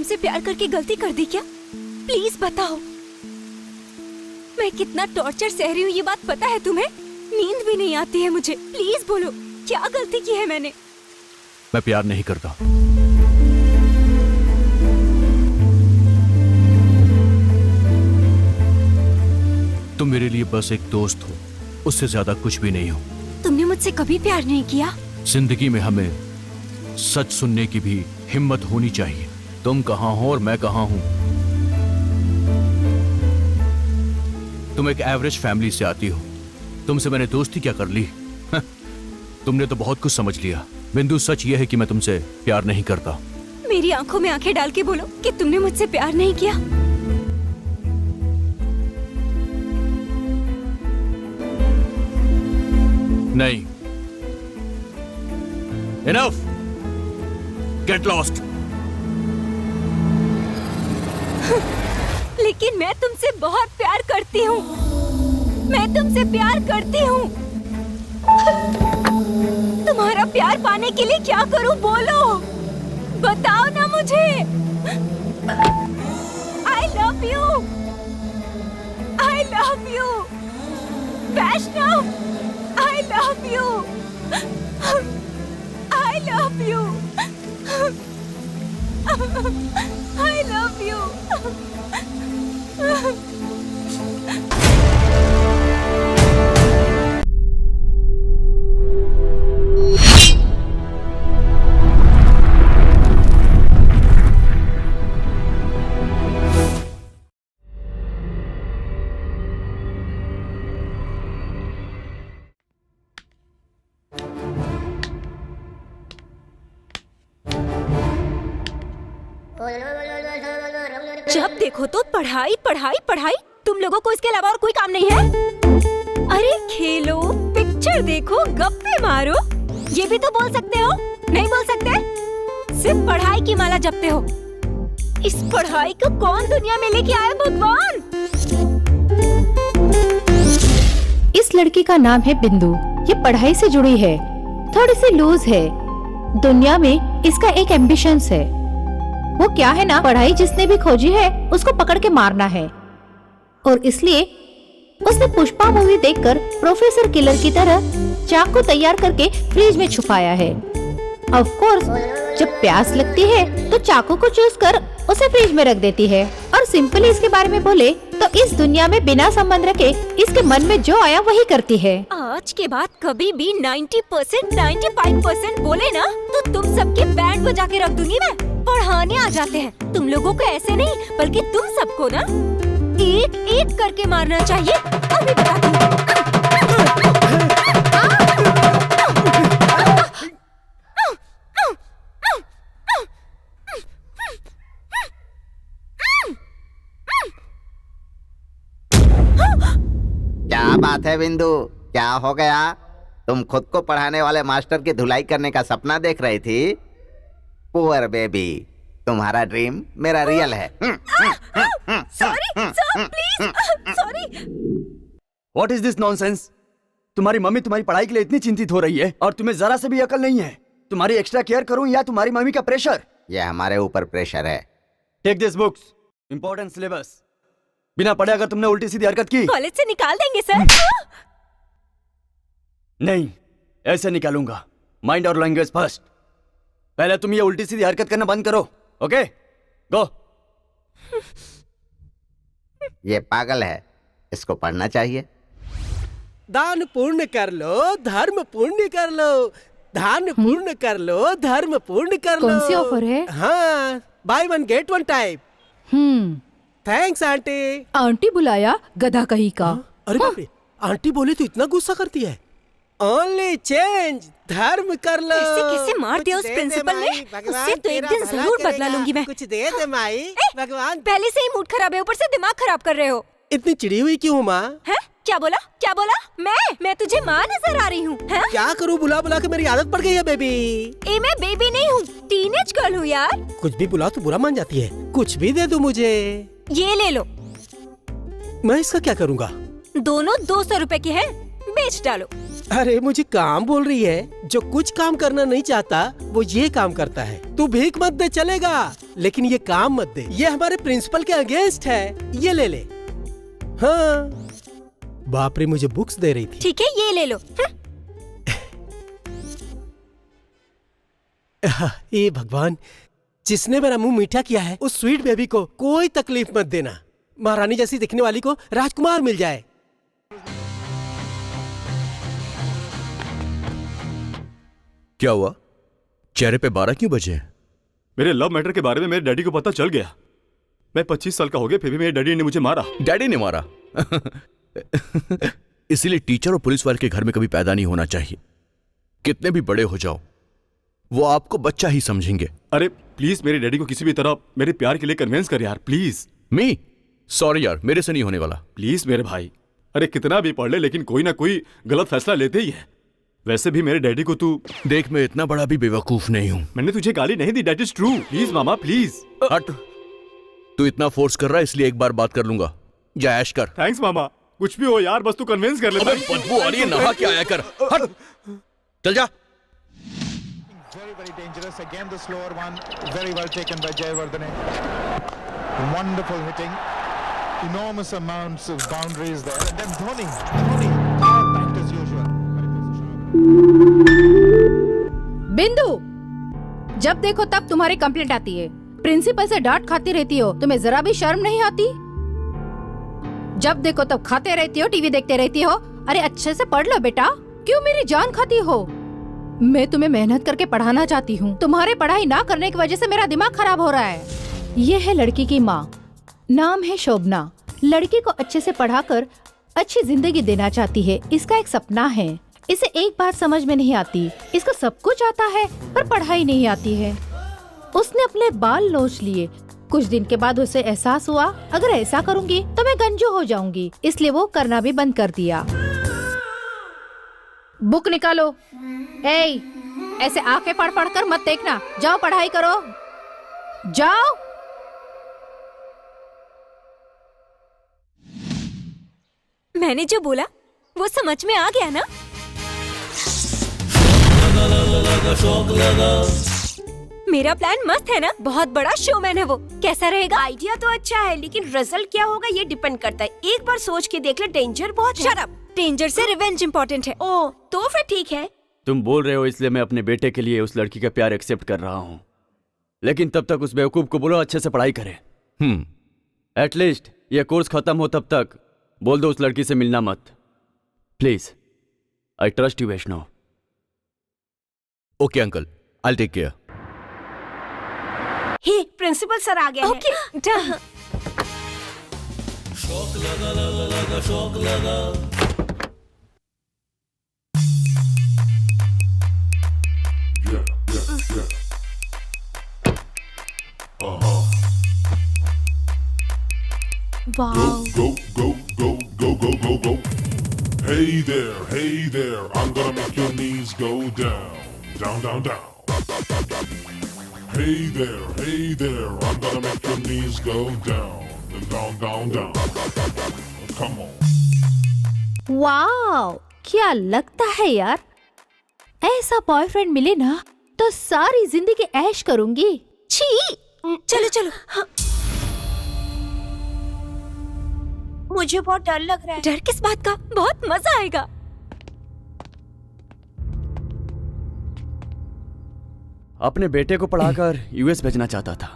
तुमसे प्यार करके गलती कर दी क्या? प्लीज बताओ। मैं कितना टॉर्चर सह रही हूँ ये बात पता है तुम्हें? नींद भी नहीं आती है मुझे। प्लीज बोलो, क्या गलती की है मैंने? मैं प्यार नहीं करता। तुम मेरे लिए बस एक दोस्त हो, उससे ज्यादा कुछ भी नहीं हो। तुमने मुझसे कभी प्यार नहीं किया? जिंदगी में हमें सच सुनने की भी हिम्मत होनी चाहिए। तुम कहाँ हो और मैं कहाँ हूं। तुम एक एवरेज फैमिली से आती हो, तुमसे मैंने दोस्ती क्या कर ली? तुमने तो बहुत कुछ समझ लिया। बिंदु, सच यह है कि मैं तुमसे प्यार नहीं करता। मेरी आंखों में आंखें डाल के बोलो कि तुमने मुझसे प्यार नहीं किया। नहीं। Enough! Get lost! लेकिन मैं तुमसे बहुत प्यार करती हूँ। मैं तुमसे प्यार करती हूँ। तुम्हारा प्यार पाने के लिए क्या करूँ बोलो? बताओ ना मुझे। I love you. I love you. Vaishnav, I love you. I love you. I love you. जब देखो तो पढ़ाई पढ़ाई पढ़ाई। तुम लोगों को इसके अलावा और कोई काम नहीं है? अरे खेलो, पिक्चर देखो, गप्पे मारो, ये भी तो बोल सकते हो। नहीं बोल सकते? सिर्फ पढ़ाई की माला जपते हो। इस पढ़ाई को कौन दुनिया में लेके आया भगवान? इस लड़की का नाम है बिंदु। ये पढ़ाई से जुड़ी है, थोड़ी सी लूज है। दुनिया में इसका एक एम्बिशंस है। वो क्या है ना, पढ़ाई जिसने भी खोजी है उसको पकड़ के मारना है। और इसलिए उसने पुष्पा मूवी देखकर प्रोफेसर किलर की तरह चाकू तैयार करके फ्रिज में छुपाया है। ऑफ कोर्स जब प्यास लगती है तो चाकू को चूस कर उसे फ्रिज में रख देती है। और सिंपली इसके बारे में बोले तो इस दुनिया में बिना संबंध रखे इसके मन में जो आया वही करती है। आज के बाद कभी भी 90%, 95% बोले ना तो तुम सबके बैंड बजा के रख दूंगी मैं। पढ़ाने आ जाते हैं तुम लोगों को, ऐसे नहीं बल्कि तुम सबको ना एक एक करके मारना चाहिए। अभी बताती हूँ। क्या बात है बिंदु, क्या हो गया? तुम खुद को पढ़ाने वाले मास्टर की धुलाई करने का सपना देख रही थी? पुअर बेबी, तुम्हारा ड्रीम मेरा रियल है। Sorry sir, please sorry. What is this nonsense? तुम्हारी मम्मी तुम्हारी पढ़ाई के लिए इतनी चिंतित हो रही है और तुम्हें जरा से भी अकल नहीं है। तुम्हारी एक्स्ट्रा केयर करूं या तुम्हारी मम्मी का प्रेशर? ये हमारे ऊपर प्रेशर है। Take this books, important syllabus. बिना पढ़े अगर तुमने उल्टी सीधी हरकत की, कॉलेज से निकाल देंगे सर। नहीं, ऐसे निकालूंगा। माइंड और लैंग्वेज फर्स्ट। पहले तुम ये उल्टी सीधी हरकत करना बंद करो। ओके, गो। ये पागल है, इसको पढ़ना चाहिए। दान पुण्य कर लो, धर्म पुण्य कर लो। दान पुण्य कर लो, धर्म पुण्य कर लो। कौन सी ऑफर है? हाँ, by one get one type. Thanks aunty. Aunty बुलाया, गधा कहीं का। अरे बाप रे, आंटी बोले तो इतना गुस्सा करती है। ओनली चेंज, धर्म कर लो। ऐसे कैसे मार दिया उस प्रिंसिपल ने? उससे तो एक दिन जरूर बदला लूंगी मैं। कुछ दे दे माई, भगवान। पहले से ही मूड खराब है, ऊपर से दिमाग खराब कर रहे हो। इतनी चिड़ी हुई क्यों माँ? हैं? क्या बोला? क्या बोला? मैं तुझे माँ नजर आ रही हूँ? क्या करूँ, बुला बुला के मेरी आदत पड़ गई है बेबी। ए मैं बेबी नहीं हूँ, टीनेज गर्ल हूँ यार। कुछ भी बुला तो बुरा मान जाती है। कुछ भी दे दो मुझे। ये ले लो। मैं इसका क्या करूँगा? दोनों 200 रुपए के हैं, बेच डालो। अरे मुझे काम बोल रही है। जो कुछ काम करना नहीं चाहता वो ये काम करता है। तू भीख मत दे चलेगा, लेकिन ये काम मत दे। ये हमारे प्रिंसिपल के अगेंस्ट है। ये ले ले। हाँ बाप रे, मुझे बुक्स दे रही थी। ठीक है ये ले लो। ए भगवान, जिसने मेरा मुंह मीठा किया है उस स्वीट बेबी को कोई तकलीफ मत देना। महारानी जैसी दिखने वाली को राजकुमार मिल जाए। क्या हुआ? चेहरे पे 12 क्यों बजे? मेरे लव मैटर के बारे में मेरे डैडी को पता चल गया। मैं 25 साल का हो गया, फिर भी मेरे डैडी ने मुझे मारा। डैडी ने मारा? इसीलिए टीचर और पुलिस वाले के घर में कभी पैदा नहीं होना चाहिए। कितने भी बड़े हो जाओ, वो आपको बच्चा ही समझेंगे। अरे प्लीज मेरे डैडी को किसी भी तरह मेरे प्यार के लिए कन्विंस कर यार, प्लीज। मी सॉरी यार, मेरे से नहीं होने वाला। प्लीज मेरे भाई। अरे कितना भी पढ़ ले, लेकिन कोई ना कोई गलत फैसला लेते ही है। वैसे भी मेरे डैडी को तू देख, मैं इतना बड़ा भी बेवकूफ नहीं हूं। मैंने तुझे गाली नहीं दी, दैट इज ट्रू। प्लीज मामा प्लीज। हट, तू इतना फोर्स कर रहा है इसलिए एक बार बात कर लूंगा। जा ऐश कर। थैंक्स मामा। कुछ भी हो यार, बस तू कन्विंस कर ले। अबे बदबू आ रही है, नहा के आया कर। हट, चल जा। Very dangerous. Again, the slower one. Very well taken by Jayawardene. Wonderful hitting. Enormous amounts of boundaries there. And then Dhoni, power packed as usual. बिंदु, जब देखो तब तुम्हारी कंप्लेंट आती है। प्रिंसिपल से डांट खाती रहती हो, तुम्हें जरा भी शर्म नहीं आती? जब देखो तब खाते रहती हो, टीवी देखते रहती हो। अरे अच्छे से पढ़ लो बेटा, क्यों मेरी जान खाती हो? मैं तुम्हें मेहनत करके पढ़ाना चाहती हूँ। तुम्हारी पढ़ाई ना करने की वजह से मेरा दिमाग खराब हो रहा है। ये है लड़की की माँ, नाम है शोभना। लड़की को अच्छे से पढ़ाकर अच्छी जिंदगी देना चाहती है। इसका एक सपना है। इसे एक बात समझ में नहीं आती, इसको सब कुछ आता है पर पढ़ाई नहीं आती है। उसने अपने बाल नोच लिए। कुछ दिन के बाद उसे एहसास हुआ, अगर ऐसा करूँगी तो मैं गंजू हो जाऊंगी, इसलिए वो करना भी बंद कर दिया। बुक निकालो। ए, ऐसे आंखें पढ़ पढ़ कर मत देखना। जाओ पढ़ाई करो, जाओ। मैंने जो बोला वो समझ में आ गया ना? मेरा प्लान मस्त है ना? बहुत बड़ा शोमैन है वो। कैसा रहेगा? आइडिया तो अच्छा है, लेकिन रिजल्ट क्या होगा ये डिपेंड करता है। एक बार सोच के देख ले, डेंजर बहुत है। Shut up. डेंजर से रिवेंज इम्पोर्टेंट है। ओ तो फिर ठीक है। तुम बोल रहे हो इसलिए मैं अपने बेटे के लिए उस लड़की का प्यार एक्सेप्ट कर रहा हूँ, लेकिन तब तक उस बेवकूफ को बोलो अच्छे से पढ़ाई करे। एटलीस्ट ये कोर्स खत्म हो तब तक बोल दो उस लड़की से मिलना मत। Please, I trust you Vaishnav. Okay uncle, I take care. Hey principal sir आ गए हैं। Okay done. Wow, Go. Hey there, I'm gonna make your knees go down. Hey there, I'm gonna make your knees go down. Come on. Wow, क्या लगता है यार। ऐसा boyfriend मिले ना तो सारी जिंदगी ऐश करूंगी। छी, चलो चलो। मुझे बहुत डर लग रहा है। डर किस बात का? बहुत मजा आएगा। अपने बेटे को पढ़ाकर यूएस भेजना चाहता था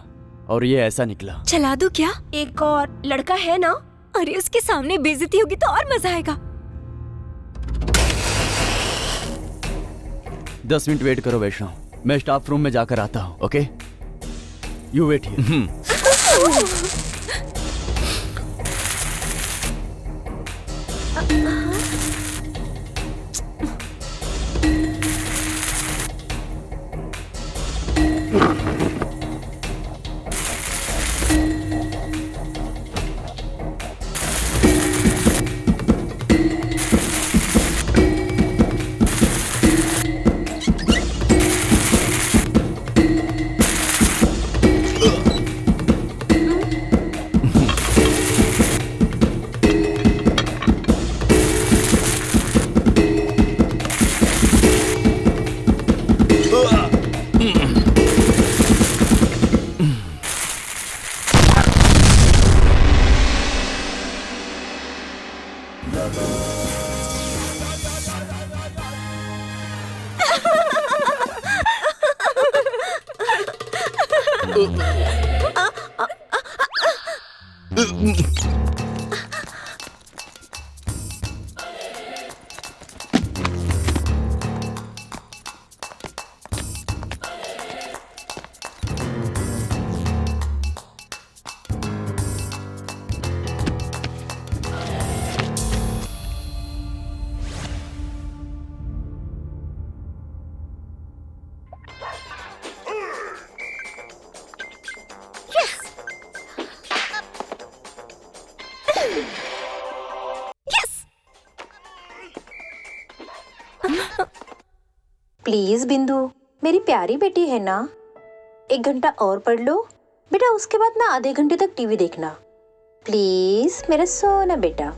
और ये ऐसा निकला। चला दूं क्या? एक और लड़का है ना? अरे उसके सामने बेइज्जती होगी तो और मजा आएगा। 10 मिनट वेट करो वैष्णव, मैं स्टाफ रूम में जाकर आता हूँ। Okay, you wait here. Please Bindu, मेरी प्यारी बेटी है ना, 1 घंटा और पढ़ लो बेटा, उसके बाद ना आधे घंटे तक टीवी देखना प्लीज, मेरा सोना बेटा।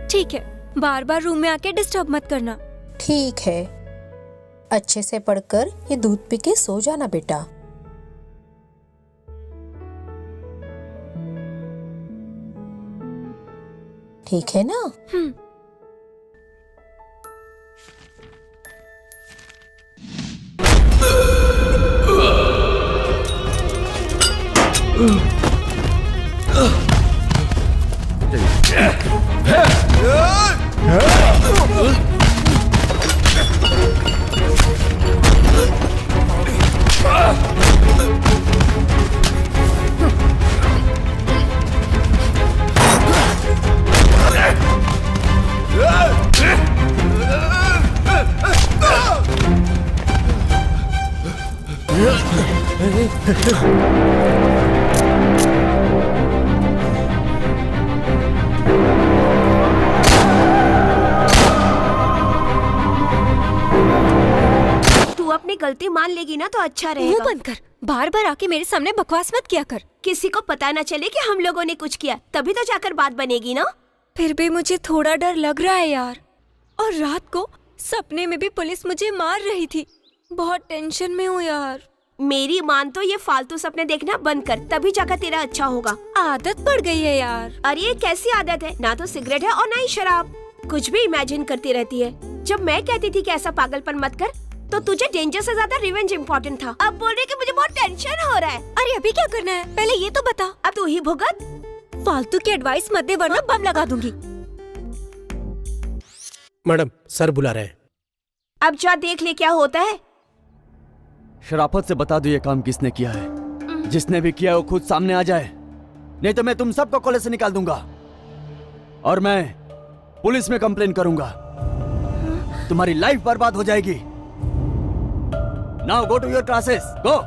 ठीक है, बार बार रूम में आके डिस्टर्ब मत करना। ठीक है, अच्छे से पढ़कर ये दूध पी के सो जाना बेटा। ठीक है ना? तू अपनी गलती मान लेगी ना तो अच्छा मुंह रहेगा। बंद कर, बार बार आके मेरे सामने बकवास मत किया कर। किसी को पता न चले कि हम लोगों ने कुछ किया, तभी तो जाकर बात बनेगी ना। फिर भी मुझे थोड़ा डर लग रहा है यार। और रात को सपने में भी पुलिस मुझे मार रही थी। बहुत टेंशन में हूँ यार। मेरी मान तो ये फालतू सपने देखना बंद कर, तभी जाकर तेरा अच्छा होगा। आदत पड़ गई है यार। अरे ये कैसी आदत है, ना तो सिगरेट है और ना ही शराब। कुछ भी इमेजिन करती रहती है। जब मैं कहती थी कि ऐसा पागलपन मत कर, तो तुझे डेंजर से ज्यादा रिवेंज इम्पोर्टेंट था। अब बोल रही कि मुझे बहुत टेंशन हो रहा है। अरे अभी क्या करना है, पहले ये तो बता। अब तू ही भुगत। फालतू की एडवाइस मत दे वरना बम लगा दूंगी। मैडम, सर बुला रहे हैं। अब जा देख ले क्या होता है। शराफत से बता दो ये काम किसने किया है। जिसने भी किया वो खुद सामने आ जाए, नहीं तो मैं तुम सबको कॉलेज से निकाल दूंगा और मैं पुलिस में कंप्लेन करूंगा। तुम्हारी लाइफ बर्बाद हो जाएगी। Now go to your classes, go.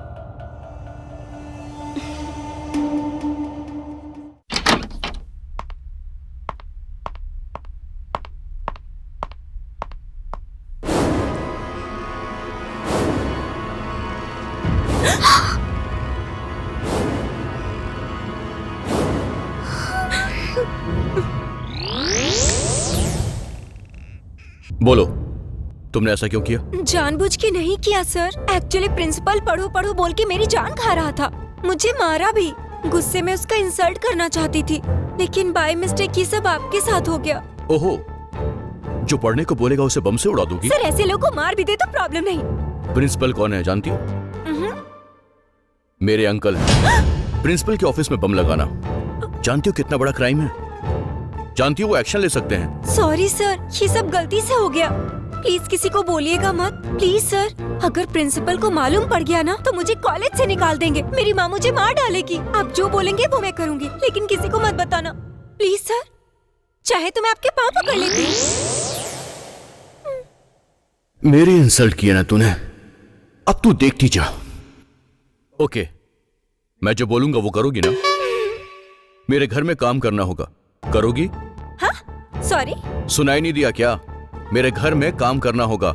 बोलो, तुमने ऐसा क्यों किया? जानबूझ के नहीं किया सर। एक्चुअली प्रिंसिपल पढ़ो पढ़ो बोल के मेरी जान खा रहा था। मुझे मारा भी। गुस्से में उसका इंसल्ट करना चाहती थी, लेकिन बाय मिस्टेक ये सब आपके साथ हो गया। ओहो, जो पढ़ने को बोलेगा उसे बम से उड़ा दूंगी? सर ऐसे लोगों को मार भी दे तो प्रॉब्लम नहीं। प्रिंसिपल कौन है जानती हो? मेरे अंकल है। प्रिंसिपल के ऑफिस में बम लगाना जानती हो कितना बड़ा क्राइम है? जानती हो वो एक्शन ले सकते हैं। सॉरी सर, ये सब गलती से हो गया। प्लीज किसी को बोलिएगा मत, प्लीज सर। अगर प्रिंसिपल को मालूम पड़ गया ना तो मुझे कॉलेज से निकाल देंगे। मेरी माँ मुझे मार डालेगी। आप जो बोलेंगे वो मैं करूँगी, लेकिन किसी को मत बताना प्लीज सर। चाहे तो मैं आपके पाँव पकड़ लेती। मेरी इंसल्ट किया ना तूने, अब तू देखती जा। ओके, मैं जो बोलूंगा वो करोगी ना? मेरे घर में काम करना होगा, करोगी? हाँ? सॉरी, सुनाई नहीं दिया क्या? मेरे घर में काम करना होगा।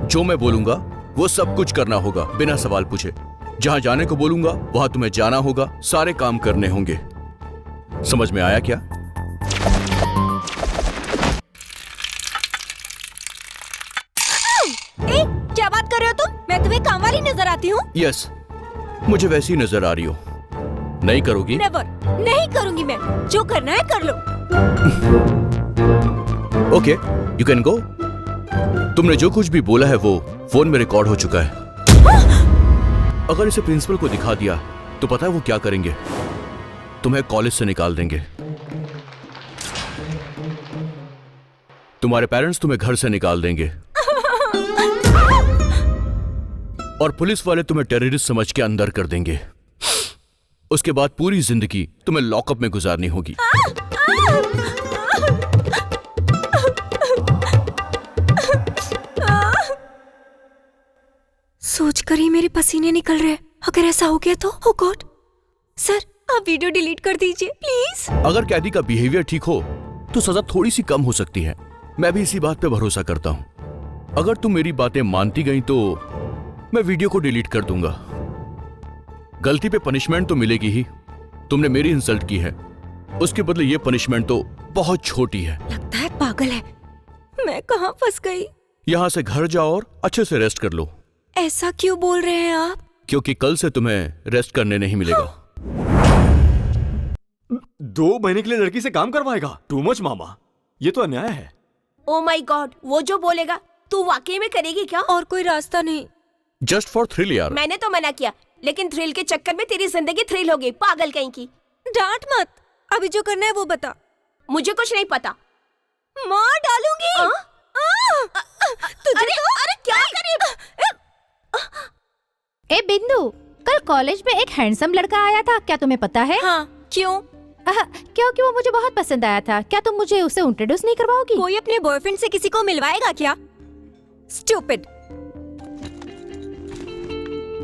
जो मैं बोलूंगा वो सब कुछ करना होगा बिना सवाल पूछे। जहां जाने को बोलूंगा वहां तुम्हें जाना होगा। सारे काम करने होंगे। समझ में आया क्या? क्या बात कर रहे हो तुम? मैं तुम्हें काम वाली नजर आती हूँ? यस, मुझे वैसी ही नजर आ रही हो। नहीं करोगी? नेवर, नहीं करूंगी मैं। जो करना है कर लो। Okay, you can go. तुमने जो कुछ भी बोला है वो फोन में रिकॉर्ड हो चुका है। अगर इसे प्रिंसिपल को दिखा दिया तो पता है वो क्या करेंगे? तुम्हें कॉलेज से निकाल देंगे। तुम्हारे पेरेंट्स तुम्हें घर से निकाल देंगे और पुलिस वाले तुम्हें टेररिस्ट समझ के अंदर कर देंगे। उसके बाद पूरी जिंदगी तुम्हें लॉकअप में गुजारनी होगी। सोचकर ही मेरे पसीने निकल रहे हैं। अगर ऐसा हो गया तो ओ गॉड। सर आप वीडियो डिलीट कर दीजिए प्लीज। अगर कैदी का बिहेवियर ठीक हो तो सजा थोड़ी सी कम हो सकती है। मैं भी इसी बात पे भरोसा करता हूं। अगर तुम मेरी बातें मानती गई तो मैं वीडियो को डिलीट कर दूंगा। गलती पे पनिशमेंट तो मिलेगी ही। तुमने मेरी इंसल्ट की है, उसके बदले ये पनिशमेंट तो बहुत छोटी है। लगता है पागल है। मैं कहाँ फंस गई। यहां से घर जाओ और अच्छे से रेस्ट कर लो। ऐसा क्यों बोल रहे हैं आप? क्योंकि कल से तुम्हें रेस्ट करने नहीं मिलेगा। 2 महीने के लिए लड़की से काम करवाएगा? टू मच मामा, ये तो अन्याय है। ओ माय गॉड, वो जो बोलेगा तू वाकई में करेगी क्या? और कोई रास्ता नहीं। जस्ट फॉर थ्रिल यार। मैंने तो मना किया, लेकिन थ्रिल के चक्कर में तेरी जिंदगी थ्रिल हो गई। पागल कहीं की। डांट मत, अभी जो करना है वो बता। मुझे कुछ नहीं पता। मार डालूंगी। तुझे अरे क्या करी? ए बिंदु, कल कॉलेज में एक हैंडसम लड़का आया था, क्या तुम्हें पता है? हाँ, क्यों? क्योंकि वो मुझे बहुत पसंद आया था। क्या तुम मुझे उसे इंट्रोड्यूस नहीं करवाओगी? कोई अपने बॉयफ्रेंड से किसी को मिलवाएगा क्या? स्टूपिड।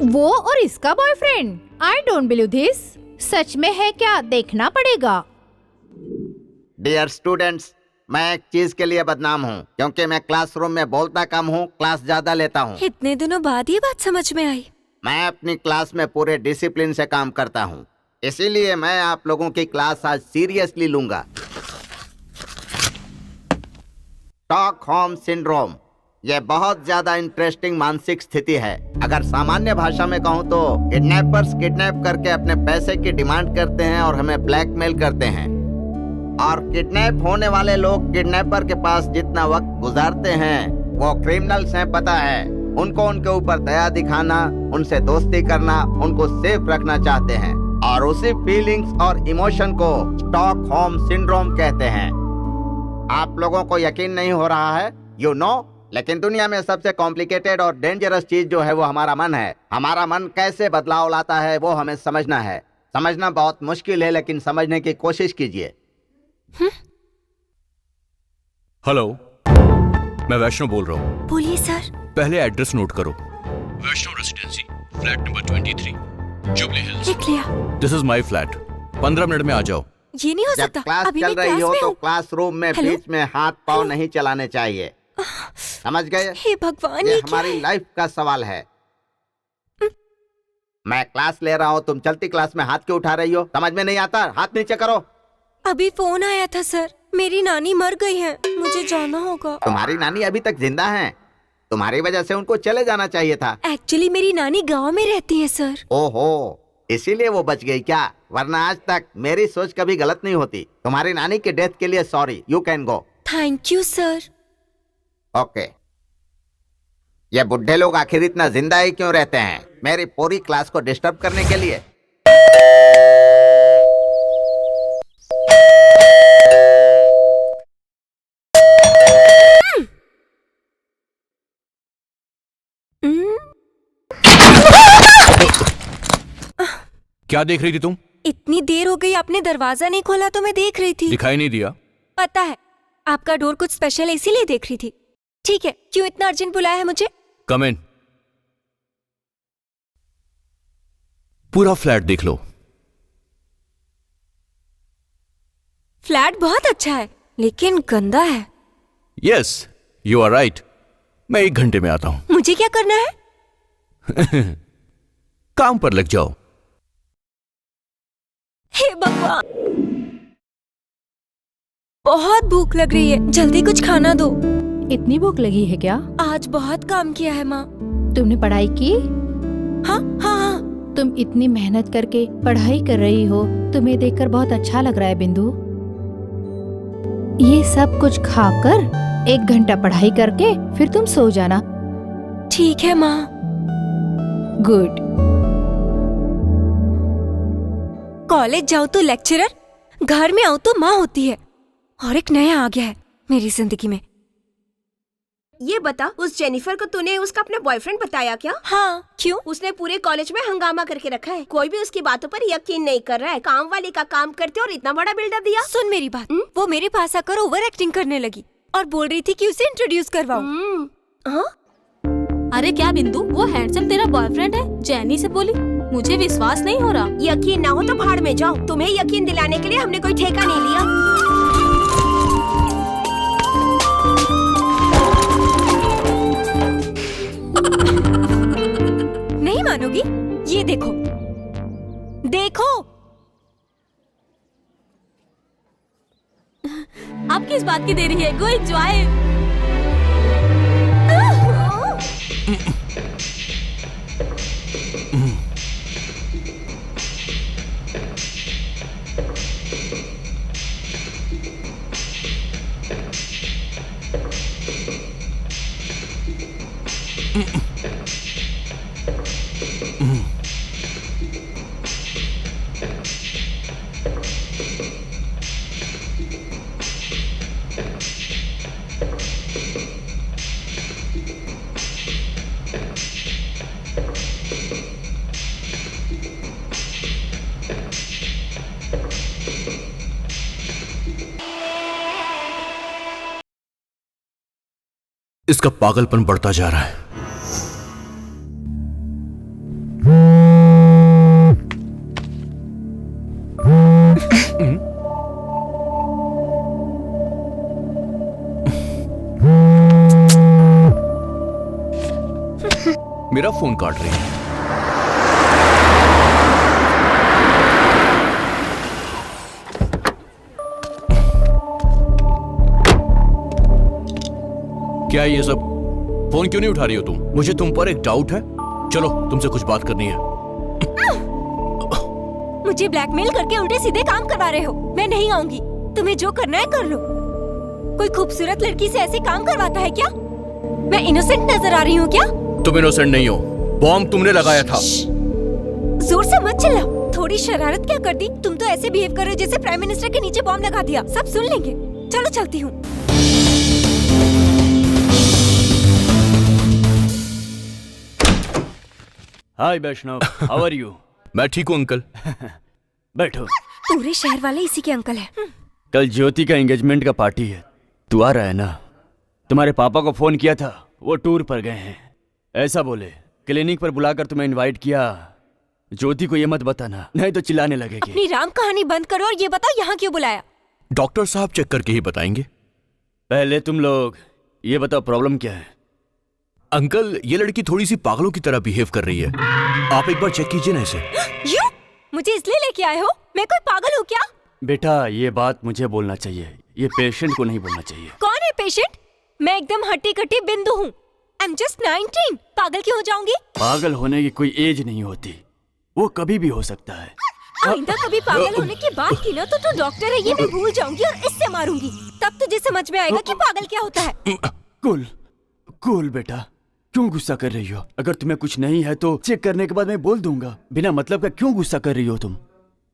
वो और इसका boyfriend? I don't believe this. सच में है क्या? देखना पड़ेगा। डियर स्टूडेंट्स, मैं एक चीज के लिए बदनाम हूँ, क्योंकि मैं क्लासरूम में बोलता कम हूँ, क्लास ज्यादा लेता हूँ। इतने दिनों बाद ये बात समझ में आई। मैं अपनी क्लास में पूरे डिसिप्लिन से काम करता हूँ, इसीलिए मैं आप लोगों की क्लास आज सीरियसली लूंगा। स्टॉकहोम सिंड्रोम, यह बहुत ज्यादा इंटरेस्टिंग मानसिक स्थिति है। अगर सामान्य भाषा में कहूँ तो किडनैपर्स किडनैप करके अपने पैसे की डिमांड करते हैं और हमें ब्लैकमेल करते हैं, और किडनैप होने वाले लोग किडनैपर के पास जितना वक्त गुजारते हैं वो क्रिमिनल्स हैं, पता है। उनको उनके ऊपर दया दिखाना, उनसे दोस्ती करना, उनको सेफ रखना चाहते हैं, और उसी फीलिंग्स और इमोशन को स्टॉकहोम सिंड्रोम कहते हैं। आप लोगों को यकीन नहीं हो रहा है, यू नो, लेकिन दुनिया में सबसे कॉम्प्लिकेटेड और डेंजरस चीज जो है वो हमारा मन है। हमारा मन कैसे बदलाव लाता है वो हमें समझना है। समझना बहुत मुश्किल है, लेकिन समझने की कोशिश कीजिए। हेलो, मैं वैष्णव बोल रहा हूँ। बोलिए सर। पहले एड्रेस नोट करो। Vaishnav residency, flat number 23, Jubilee Hills. लिख लिया। This is my flat. 15 minute में आ जाओ। ये नहीं हो जब सकता। क्लास अभी चल मैं रही क्लास हो में तो हूँ। क्लासरूम में हेलो? बीच में हाथ पाँव नहीं चलाने चाहिए, समझ गए? हे भगवान, ये ये क्या हमारी है? लाइफ का सवाल है। मैं क्लास ले रहा हूँ, तुम चलती क्लास में हाथ क्यों उठा रही हो? समझ में नहीं आता? हाथ नीचे करो। अभी फोन आया था सर, मेरी नानी मर गई है, मुझे जाना होगा। तुम्हारी नानी अभी तक जिंदा है, तुम्हारी वजह से उनको चले जाना चाहिए था। एक्चुअली मेरी नानी गांव में रहती है सर। ओहो, इसीलिए वो बच गई क्या? वरना आज तक मेरी सोच कभी गलत नहीं होती। तुम्हारी नानी की डेथ के लिए sorry, you can go. Thank you sir. Okay. ये बुढ़े लोग आखिर इतना जिंदा ही क्यों रहते हैं? मेरी पूरी क्लास को डिस्टर्ब करने के लिए। क्या देख रही थी तुम? इतनी देर हो गई, आपने दरवाजा नहीं खोला तो मैं देख रही थी। दिखाई नहीं दिया? पता है, आपका डोर कुछ स्पेशल है इसीलिए देख रही थी। ठीक है, क्यों इतना अर्जेंट बुलाया है मुझे? कम इन। पूरा फ्लैट देख लो। फ्लैट बहुत अच्छा है, लेकिन गंदा है। Yes, you are right. मैं 1 घंटे में आता हूं। मुझे क्या करना है? काम पर लग जाओ। हे भगवान, बहुत भूख लग रही है, जल्दी कुछ खाना दो। इतनी भूख लगी है क्या? आज बहुत काम किया है माँ। तुमने पढ़ाई की? हाँ हाँ हाँ। तुम इतनी मेहनत करके पढ़ाई कर रही हो, तुम्हें देखकर बहुत अच्छा लग रहा है बिंदु। ये सब कुछ खाकर 1 घंटा पढ़ाई करके फिर तुम सो जाना। ठीक है माँ। गुड। कॉलेज जाओ तो लेक्चरर, घर में आओ तो माँ होती है, और एक नया आ गया है मेरी जिंदगी में। ये बता, उस जेनिफर को तूने उसका अपना बॉयफ्रेंड बताया क्या? हाँ, क्यों? उसने पूरे कॉलेज में हंगामा करके रखा है। कोई भी उसकी बातों पर यकीन नहीं कर रहा है। काम वाली का काम करते और इतना बड़ा बिल्डअप दिया। सुन मेरी बात, वो मेरे पास आकर ओवर एक्टिंग करने लगी और बोल रही थी कि उसे इंट्रोड्यूस करवाऊं। हाँ? अरे क्या बिंदु, वो हैंडसम तेरा बॉयफ्रेंड है? जैनी से बोली, मुझे विश्वास नहीं हो रहा। यकीन ना हो तो भाड़ में जाओ। तुम्हें यकीन दिलाने के लिए हमने कोई ठेका नहीं लिया। नहीं मानोगी? ये देखो, देखो। आप किस बात की देरी है? गो एंजॉय। इसका पागलपन बढ़ता जा रहा है। मेरा फोन काट रही है। क्या ये सब? फोन क्यों नहीं उठा रही हो तुम? मुझे तुम पर एक डाउट है। चलो, तुमसे कुछ बात करनी है। मुझे ब्लैकमेल करके उल्टे सीधे काम करवा रहे हो। मैं नहीं आऊंगी। तुम्हें जो करना है कर लो। कोई खूबसूरत लड़की से ऐसे काम करवाता है क्या? मैं इनोसेंट नजर आ रही हूँ क्या? तुम इनोसेंट नहीं हो। बॉम्ब तुमने लगाया था। जोर से मत चिल्लाओ। थोड़ी शरारत क्या कर दी? तुम तो ऐसे बिहेव कर रहे हो जैसे प्राइम मिनिस्टर के नीचे बॉम्ब लगा दिया। सब सुन लेंगे। चलो चलती हूँ। हाय वैष्णव, हाउ आर यू? मैं ठीक हूँ अंकल। बैठो। पूरे शहर वाले इसी के अंकल हैं। कल ज्योति का एंगेजमेंट का पार्टी है, तू आ रहा है ना? तुम्हारे पापा को फोन किया था, वो टूर पर गए हैं। ऐसा बोले, क्लिनिक पर बुलाकर तुम्हें इनवाइट किया। ज्योति को ये मत बताना, नहीं तो चिल्लाने लगेगी। अपनी राम कहानी बंद करो और ये बताओ यहाँ क्यों बुलाया? डॉक्टर साहब चेक करके ही बताएंगे। पहले तुम लोग ये बताओ, प्रॉब्लम क्या है? अंकल, ये लड़की थोड़ी सी पागलों की तरह बिहेव कर रही है। आप एक बार चेक कीजिए ना इसे। यू? मुझे इसलिए लेके आए हो? मैं कोई पागल हूँ क्या? बेटा, ये बात मुझे बोलना चाहिए, ये पेशेंट को नहीं बोलना चाहिए। कौन है पेशेंट? मैं एकदम हट्टी कट्टी बिंदु हूँ। I am just 19। पागल क्यों हो जाऊंगी? पागल होने की कोई एज नहीं होती, वो कभी भी हो सकता है। आइंदा कभी पागल होने की बात की ना तो डॉक्टर है ये मैं भूल जाऊंगी और इससे मारूंगी। तब तुझे समझ में आएगा कि पागल क्या होता है। कूल कूल बेटा, क्यों गुस्सा कर रही हो? अगर तुम्हें कुछ नहीं है तो चेक करने के बाद मैं बोल दूंगा। बिना मतलब का क्यों गुस्सा कर रही हो तुम?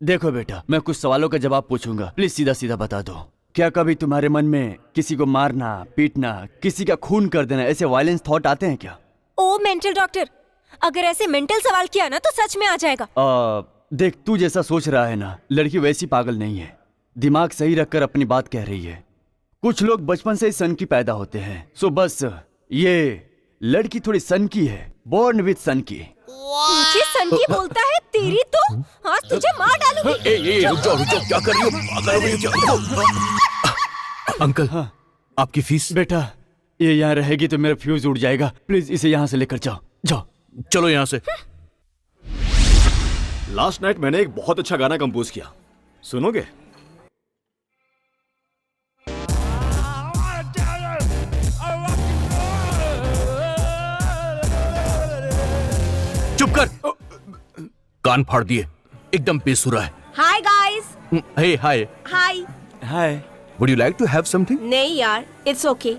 देखो बेटा, मैं कुछ सवालों का जवाब पूछूंगा, प्लीज सीधा सीधा बता दो। क्या कभी तुम्हारे मन में किसी को मारना, पीटना, किसी का खून कर देना, ऐसे वायलेंस थॉट आते हैं क्या? ओ मेंटल डॉक्टर, अगर ऐसे मेंटल सवाल किया ना तो सच में आ जाएगा। देख, तू जैसा सोच रहा है ना, लड़की वैसी पागल नहीं है। दिमाग सही रखकर अपनी बात कह रही है। कुछ लोग बचपन से ही सन की पैदा होते हैं, सो बस ये लड़की थोड़ी सन की है, बोर्न विद सन की। मुझे सन की बोलता है? तेरी तो आज तुझे मार डालूंगी। रुक जाओ, क्या कर रही हो? पागल हो गई क्या? अंकल, हाँ। आपकी फीस? बेटा, ये यहाँ रहेगी तो मेरा फ्यूज उड़ जाएगा। प्लीज इसे यहाँ से लेकर जाओ। जाओ, चलो यहाँ से। लास्ट नाइट मैंने एक बहुत अच्छा गाना कंपोज किया, सुनोगे? चुप कर, कान फाड़ दिए, एकदम बेसुरा है। Hi guys. Hey hi. Hi. Hi. Would you like to have something? नहीं यार, it's okay,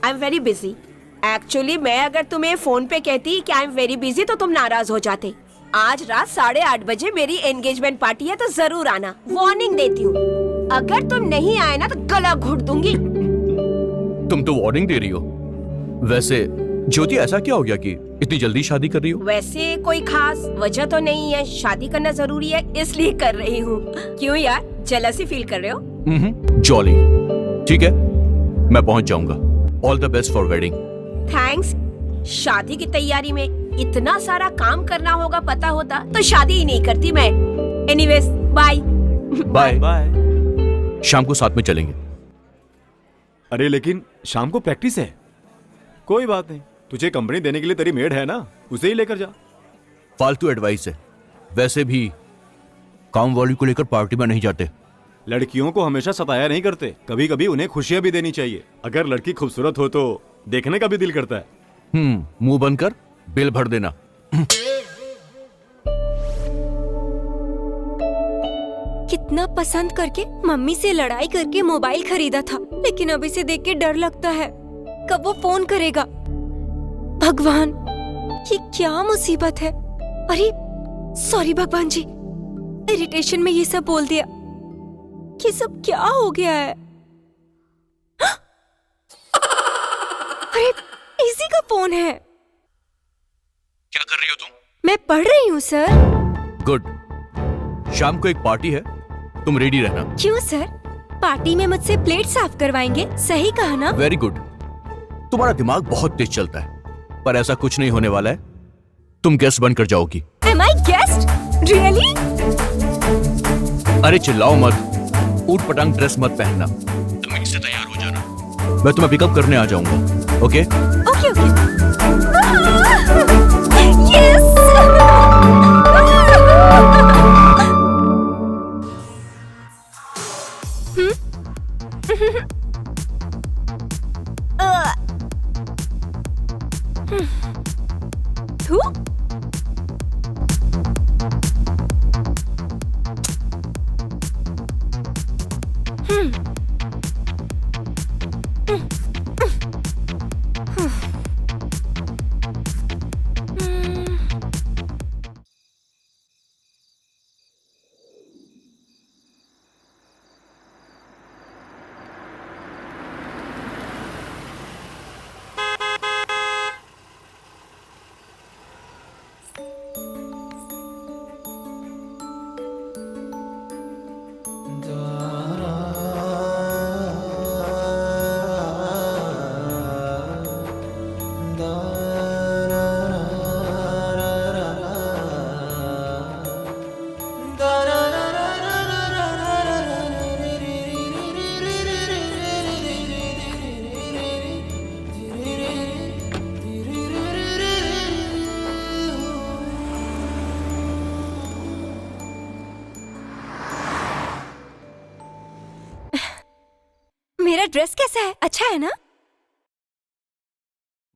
I am very busy. Actually मैं अगर तुम्हें फोन पे कहती कि आई एम वेरी बिजी तो तुम नाराज हो जाते। आज रात 8:30 बजे मेरी एंगेजमेंट पार्टी है, तो जरूर आना। वार्निंग देती हूँ, अगर तुम नहीं आए ना तो गला घुट दूंगी। तुम तो वार्निंग दे रही हो। वैसे ज्योति, ऐसा क्या हो गया कि इतनी जल्दी शादी कर रही हो? वैसे कोई खास वजह तो नहीं है, शादी करना जरूरी है इसलिए कर रही हूँ। क्यों यार, जेलसी फील कर रहे हो? जॉली। ठीक है, मैं पहुंच जाऊंगा। All the best for wedding. Thanks. शादी की तैयारी में इतना सारा काम करना होगा, पता होता तो शादी ही नहीं करती मैं। Anyways, bye. बाय। बाय। शाम को साथ में चलेंगे। अरे लेकिन शाम को प्रैक्टिस है। कोई बात नहीं, तुझे कंपनी देने के लिए तेरी मेड है ना, उसे ही लेकर जा। फालतू एडवाइस है। वैसे भी काम वाली को लेकर पार्टी में नहीं जाते। लड़कियों को हमेशा सताया नहीं करते, कभी कभी उन्हें खुशियां भी देनी चाहिए। अगर लड़की खूबसूरत हो तो देखने का भी दिल करता है। मुंह बंद कर, बिल भर देना। कितना पसंद करके मम्मी से लड़ाई करके मोबाइल खरीदा था, लेकिन अब इसे देख के डर लगता है कब वो फोन करेगा। भगवान, ये क्या मुसीबत है। अरे सॉरी भगवान जी, इरिटेशन में ये सब बोल दिया। ये सब क्या हो गया है? अरे इसी का फोन है। क्या कर रही हो तुम? मैं पढ़ रही हूँ सर। गुड। शाम को एक पार्टी है, तुम रेडी रहना। क्यों सर, पार्टी में मुझसे प्लेट साफ करवाएंगे? सही कहा ना? Very good. तुम्हारा दिमाग बहुत तेज चलता है, पर ऐसा कुछ नहीं होने वाला है। तुम गेस्ट बनकर जाओगी। Am I guest? Really? अरे चिल्लाओ मत, ऊट पटांग ड्रेस मत पहनना। तुम इससे तैयार हो जाना, मैं तुम्हें पिकअप करने आ जाऊंगा। ओके? Okay okay. यस। थू। मेरा ड्रेस कैसा है? अच्छा है ना?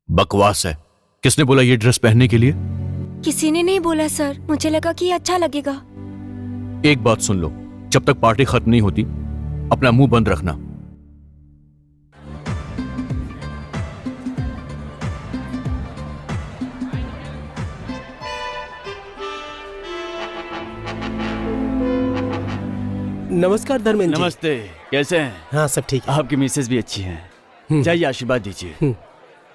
बकवास है। किसने बोला ये ड्रेस पहनने के लिए? किसी ने नहीं बोला सर, मुझे लगा कि ये अच्छा लगेगा। एक बात सुन लो, जब तक पार्टी खत्म नहीं होती अपना मुंह बंद रखना। नमस्कार धर्मेंद्र जी। नमस्ते, कैसे हैं? हाँ सब ठीक है। आपकी मिसेज भी अच्छी हैं। जाइए आशीर्वाद दीजिए।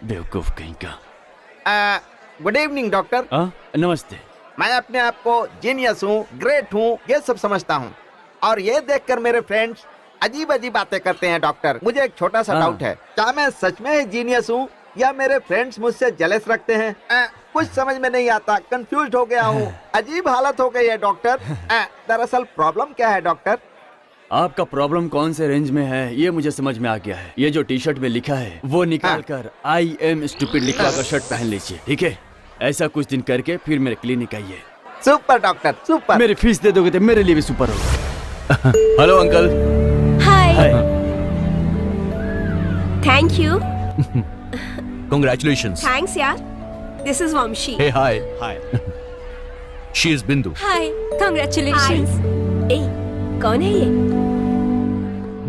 बेवकूफ कहीं का। Good evening doctor. नमस्ते। मैं अपने आप को जीनियस हूँ, ग्रेट हूँ, ये सब समझता हूँ, और ये देखकर मेरे फ्रेंड्स अजीब अजीब बातें करते हैं। डॉक्टर, मुझे एक छोटा सा डाउट है, क्या मैं सच में ही जीनियस हूँ या मेरे फ्रेंड्स मुझसे जेलस रखते हैं? कुछ समझ में नहीं आता, कंफ्यूज हो गया हूँ, अजीब हालत हो गई है डॉक्टर। दरअसल प्रॉब्लम क्या है डॉक्टर? आपका प्रॉब्लम कौन से रेंज में है ये मुझे समझ में आ गया है। ये जो टी शर्ट में लिखा है वो निकाल कर आई एम स्टूपिड लिखा कर शर्ट पहन लीजिए, ठीक है? ऐसा कुछ दिन करके फिर मेरे क्लिनिक आइए। Super doctor, super. मेरी फीस दे दोगे तो मेरे लिए भी सुपर होगा। Hello uncle. Hi. Thank you. Congratulations. Thanks यार। This is Vamshi. Hey, hi. Hi. She is Bindu. Hi, congratulations. ए, कौन है ये?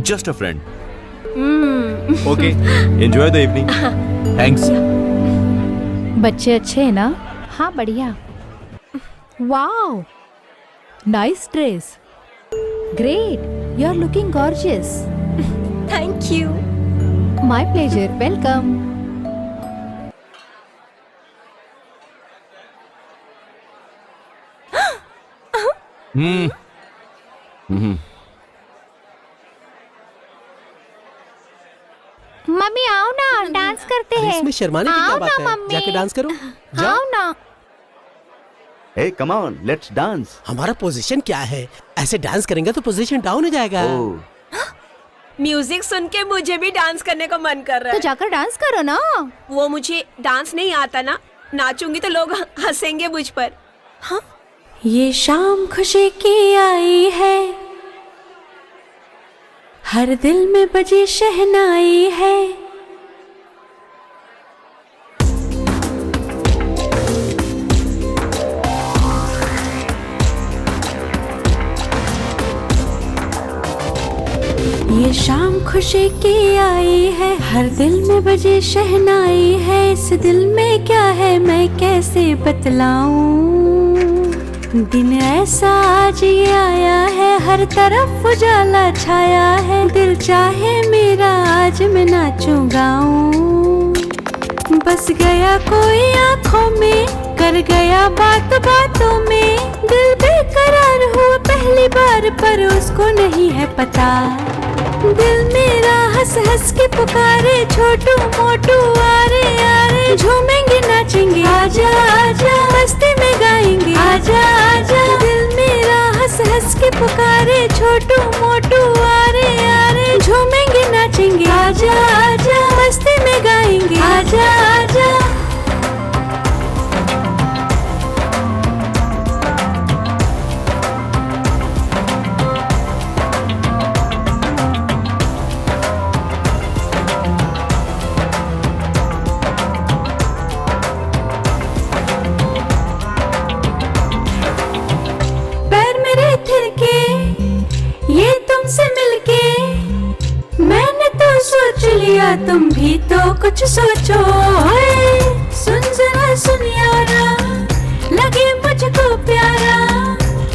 Just a friend. Okay, enjoy the evening. Thanks. बच्चे अच्छे हैं ना? हाँ बढ़िया। Wow, nice dress. Great, you're looking gorgeous. Thank you. My pleasure. Welcome. Hmm hmm, mummy आओ ना, डांस करते अरे हैं। इसमें शर्माने की क्या आओ बात ना है? मम्मी। जाके डांस करो। जाओ। आओ ना। Hey, come on, let's dance. हमारा पोजीशन क्या है? ऐसे डांस करेंगे तो पोजीशन डाउन हो जाएगा। Oh, म्यूजिक सुन के मुझे भी डांस करने का मन कर रहा तो है। जाकर डांस करो ना। वो मुझे डांस नहीं आता ना, नाचूंगी तो लोग हंसेंगे मुझ पर। हाँ? ये शाम खुशी की आई है, हर दिल में बजी शहनाई है। ये शाम खुशी की आई है, हर दिल में बजे शहनाई है। इस दिल में क्या है मैं कैसे बतलाऊं, दिन ऐसा आज ये आया है, हर तरफ उजाला छाया है। दिल चाहे मेरा आज मैं नाचूं गाऊं, बस गया कोई आंखों में, कर गया बात बातों में। दिल बेकरार हुआ पहली बार पर उसको नहीं है पता। दिल मेरा हंस हंस के पुकारे, छोटू मोटू आरे आरे। झूमेंगे नाचेंगे, आजा आजा मस्ती में गाएंगे, आजा आजा। दिल मेरा हंस हंस के पुकारे, छोटू मोटू आरे आरे। झूमेंगे नाचेंगे, आजा आजा मस्ती में गाएंगे, आजा आजा। पैर मेरे थिरके ये तुमसे मिलके, मैंने तो सोच लिया तुम भी तो कुछ सोचो। ओए, सुन जरा सुन यारा, लगे मुझको प्यारा।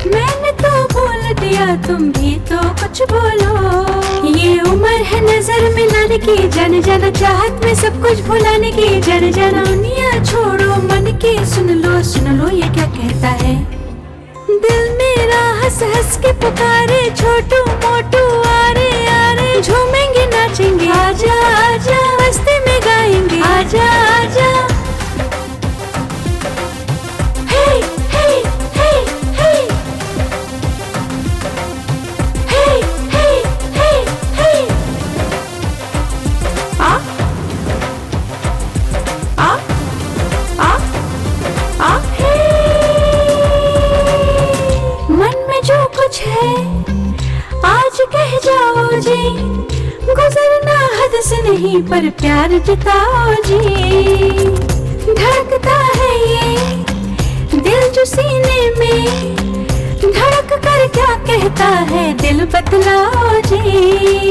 मैंने तो बोल दिया तुम भी तो कुछ बोलो। ये उम्र है नजर मिलाने की, जाने जाना चाहत में सब कुछ भुलाने की। जाने जाना दुनिया छोड़ो मन की, सुन लो ये क्या कहता है। दिल मेरा हंस हंस के पुकारे, छोटू मोटू आरे आरे। झूमेंगे नाचेंगे, आजा आजा मस्ती में गाएंगे, आजा आजा। हे हे हे हे हे हे हे हे। आ आ आ आ हे। मन में जो कुछ है आज कह जाओ जी, गुजरना हद से नहीं पर प्यार जताओ जी। धड़कता है ये दिल जो सीने में, धड़क कर क्या कहता है दिल बतलाओ जी।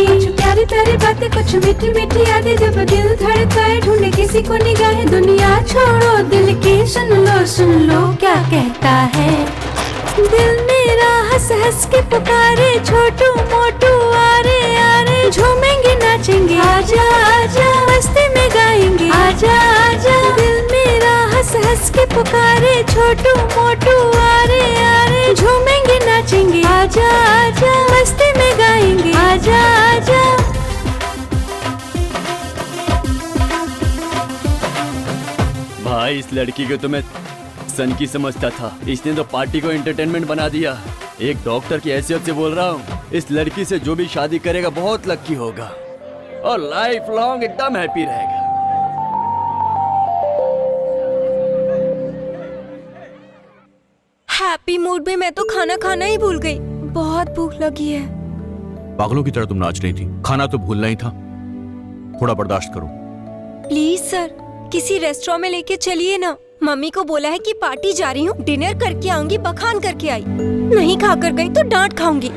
कुछ प्यारी प्यारी बातें, कुछ मीठी मीठी यादें, जब दिल धड़काए ढूंढे किसी को निगाहें। दुनिया छोड़ो दिल की, सुन लो क्या कहता है। दिल मेरा हंस हंस के पुकारे, छोटू मोटू आरे आरे। झूमेंगे नाचेंगे, आजा आजा मस्ती में गाएंगे, आजा आजा। दिल मेरा हंस हंस के पुकारे, छोटू मोटू आरे आरे। झूमेंगे नाचेंगे, आजा आजा मस्ती में गाएंगे, आजा आजा। भाई इस लड़की को तो मैं सन की समझता था, इसने तो पार्टी को एंटरटेनमेंट बना दिया। एक डॉक्टर की हैसियत से बोल रहा हूँ, इस लड़की से जो भी शादी करेगा बहुत लकी होगा और लाइफ लॉन्ग एकदम हैप्पी रहेगा। हैप्पी मूड में मैं तो खाना खाना ही भूल गई, बहुत भूख लगी है। पागलों की तरह तुम नाच रही थी, खाना तो भूलना ही था। थोड़ा बर्दाश्त करो। प्लीज सर, किसी रेस्टोरेंट में लेके चलिए ना। मम्मी को बोला है कि पार्टी जा रही हूँ, डिनर करके आऊंगी, बखान करके आई। नहीं खाकर गई तो डांट खाऊंगी।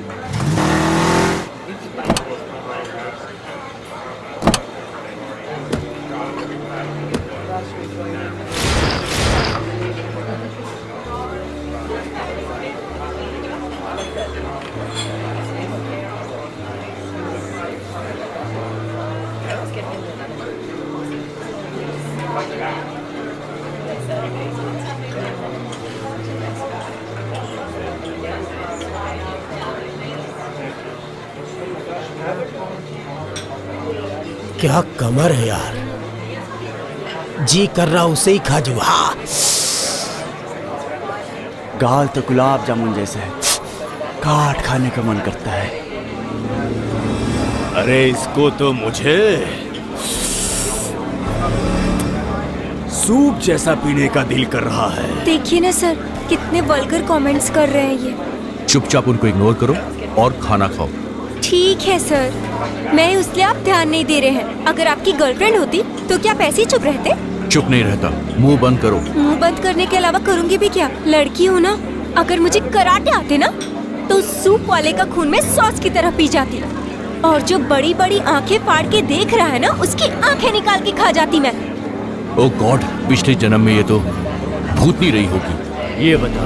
क्या कमर है यार, जी कर रहा उसे ही खा जाऊं। हाँ, गाल तो गुलाब जामुन जैसे है, काट खाने का मन करता है। अरे इसको तो मुझे सूप जैसा पीने का दिल कर रहा है। देखिए ना सर, कितने वल्गर कमेंट्स कर रहे हैं ये। चुपचाप उनको इग्नोर करो और खाना खाओ। ठीक है सर, मैं इसलिए आप ध्यान नहीं दे रहे हैं। अगर आपकी गर्लफ्रेंड होती तो क्या पैसे ही चुप रहते? चुप नहीं रहता, मुंह बंद करो। मुंह बंद करने के अलावा करूंगी भी क्या? लड़की हूँ ना, अगर मुझे कराटे आते ना तो सूप वाले का खून में सॉस की तरह पी जाती, और जो बड़ी बड़ी आंखें फाड़ के देख रहा है ना, उसकी आंखें निकाल के खा जाती मैं। ओ गॉड, पिछले जन्म में ये तो भूतनी रही होगी। ये बता,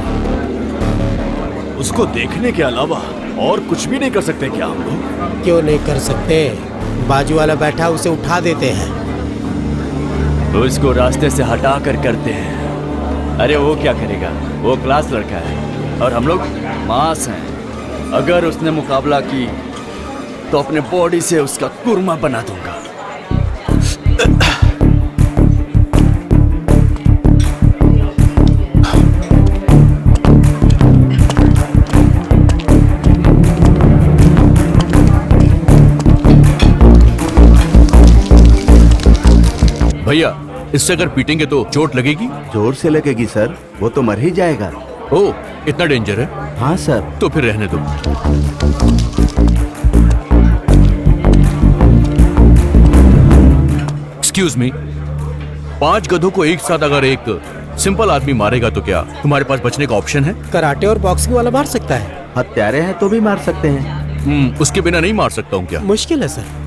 उसको देखने के अलावा और कुछ भी नहीं कर सकते क्या हम लोग? क्यों नहीं कर सकते? बाजू वाला बैठा, उसे उठा देते हैं। उसको रास्ते से हटा कर करते हैं। अरे वो क्या करेगा, वो क्लास लड़का है और हम लोग मास हैं। अगर उसने मुकाबला की तो अपने बॉडी से उसका कुरमा बना दूंगा। भैया, इससे अगर पीटेंगे तो चोट लगेगी? जोर से लगेगी सर, वो तो मर ही जाएगा। ओह, इतना डेंजर है? हाँ सर। तो फिर रहने दो। एक्सक्यूज मी, 5 गधों को एक साथ अगर एक सिंपल आदमी मारेगा तो क्या तुम्हारे पास बचने का ऑप्शन है? कराटे और बॉक्सिंग वाला मार सकता है। हत्यारे हैं तो भी मार सकते हैं। उसके बिना नहीं मार सकता हूँ क्या? मुश्किल है सर।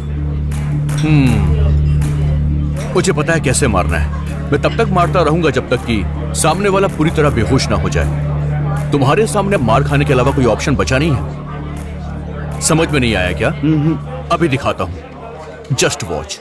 मुझे पता है कैसे मारना है। मैं तब तक मारता रहूंगा जब तक कि सामने वाला पूरी तरह बेहोश ना हो जाए। तुम्हारे सामने मार खाने के अलावा कोई ऑप्शन बचा नहीं है। समझ में नहीं आया क्या? अभी दिखाता हूं, जस्ट वॉच।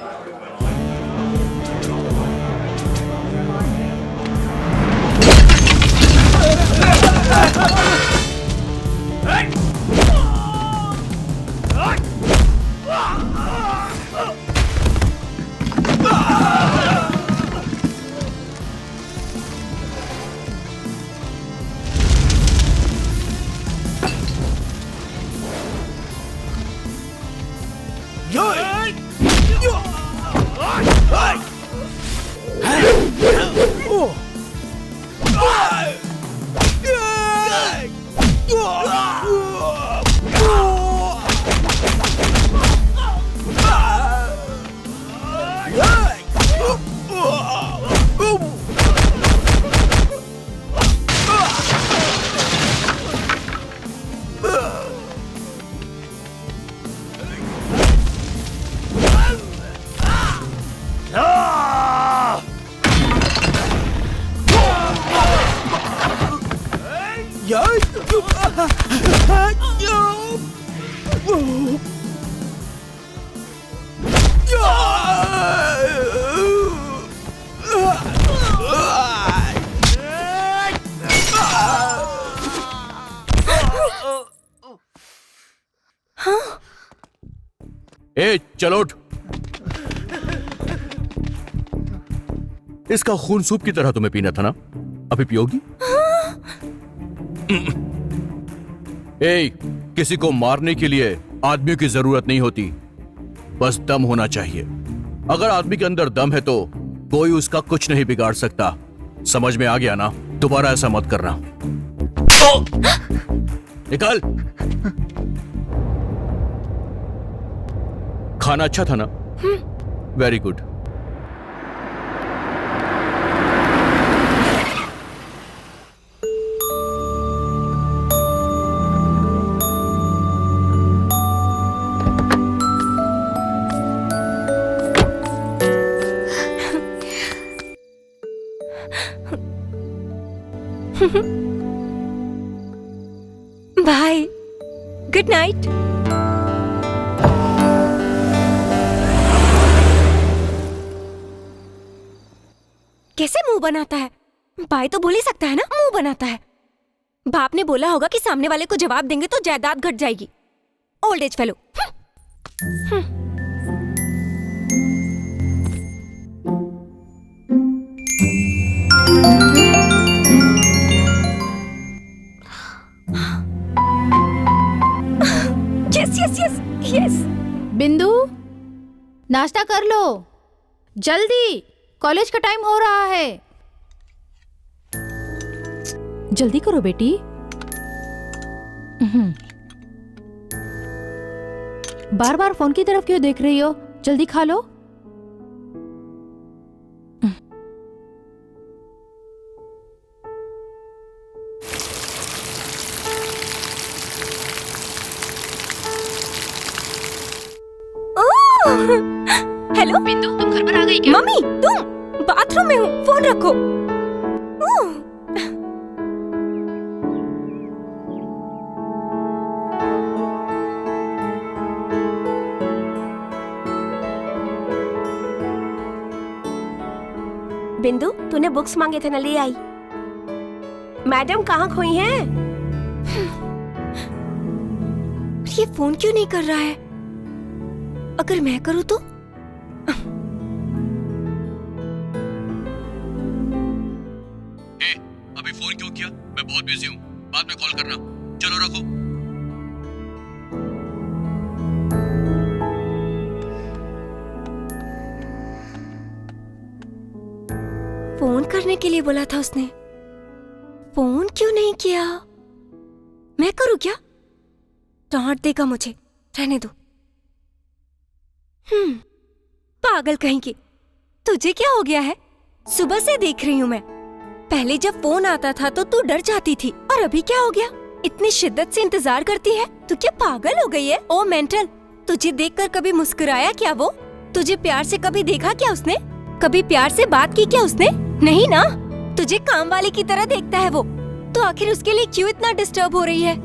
ए, चलो उठ। इसका खून सूप की तरह तुम्हें पीना था ना? अभी पियोगी? ए, किसी को मारने के लिए आदमियों की जरूरत नहीं होती, बस दम होना चाहिए। अगर आदमी के अंदर दम है तो कोई उसका कुछ नहीं बिगाड़ सकता। समझ में आ गया ना? दोबारा ऐसा मत करना। निकल। खाना अच्छा था ना? Very good. Bye, good night. कैसे मुंह बनाता है? बाय तो बोल ही सकता है ना, मुंह बनाता है। बाप ने बोला होगा कि सामने वाले को जवाब देंगे तो जायदाद घट जाएगी। Old age fellow. Yes yes yes. बिंदु, नाश्ता कर लो जल्दी, कॉलेज का टाइम हो रहा है। जल्दी करो बेटी। बार बार फोन की तरफ क्यों देख रही हो? जल्दी खा लो। हेलो बिंदु, तुम घर पर आ गई क्या? मम्मी, तुम बाथरूम में हो, फोन रखो। बिंदु, तूने बुक्स मांगे थे ना, ले आई। मैडम कहाँ खोई हैं? ये फोन क्यों नहीं कर रहा है? अगर मैं करूँ तो? अभी फोन क्यों किया? मैं बहुत बिजी हूँ, बाद में कॉल करना। चलो रखो। फोन करने के लिए बोला था उसने, फोन क्यों नहीं किया? मैं करूँ क्या? डांट देगा मुझे, रहने दो। पागल कहीं की। तुझे क्या हो गया है? सुबह से देख रही हूँ मैं। पहले जब फोन आता था तो तू डर जाती थी, और अभी क्या हो गया? इतनी शिद्दत से इंतजार करती है? तू क्या पागल हो गई है? ओ मेंटल, तुझे देखकर कभी मुस्कुराया क्या वो? तुझे प्यार से कभी देखा क्या उसने? कभी प्यार से बात की क्या उसने? नहीं ना। तुझे काम वाले की तरह देखता है वो। तो आखिर उसके लिए क्यों इतना डिस्टर्ब हो रही है?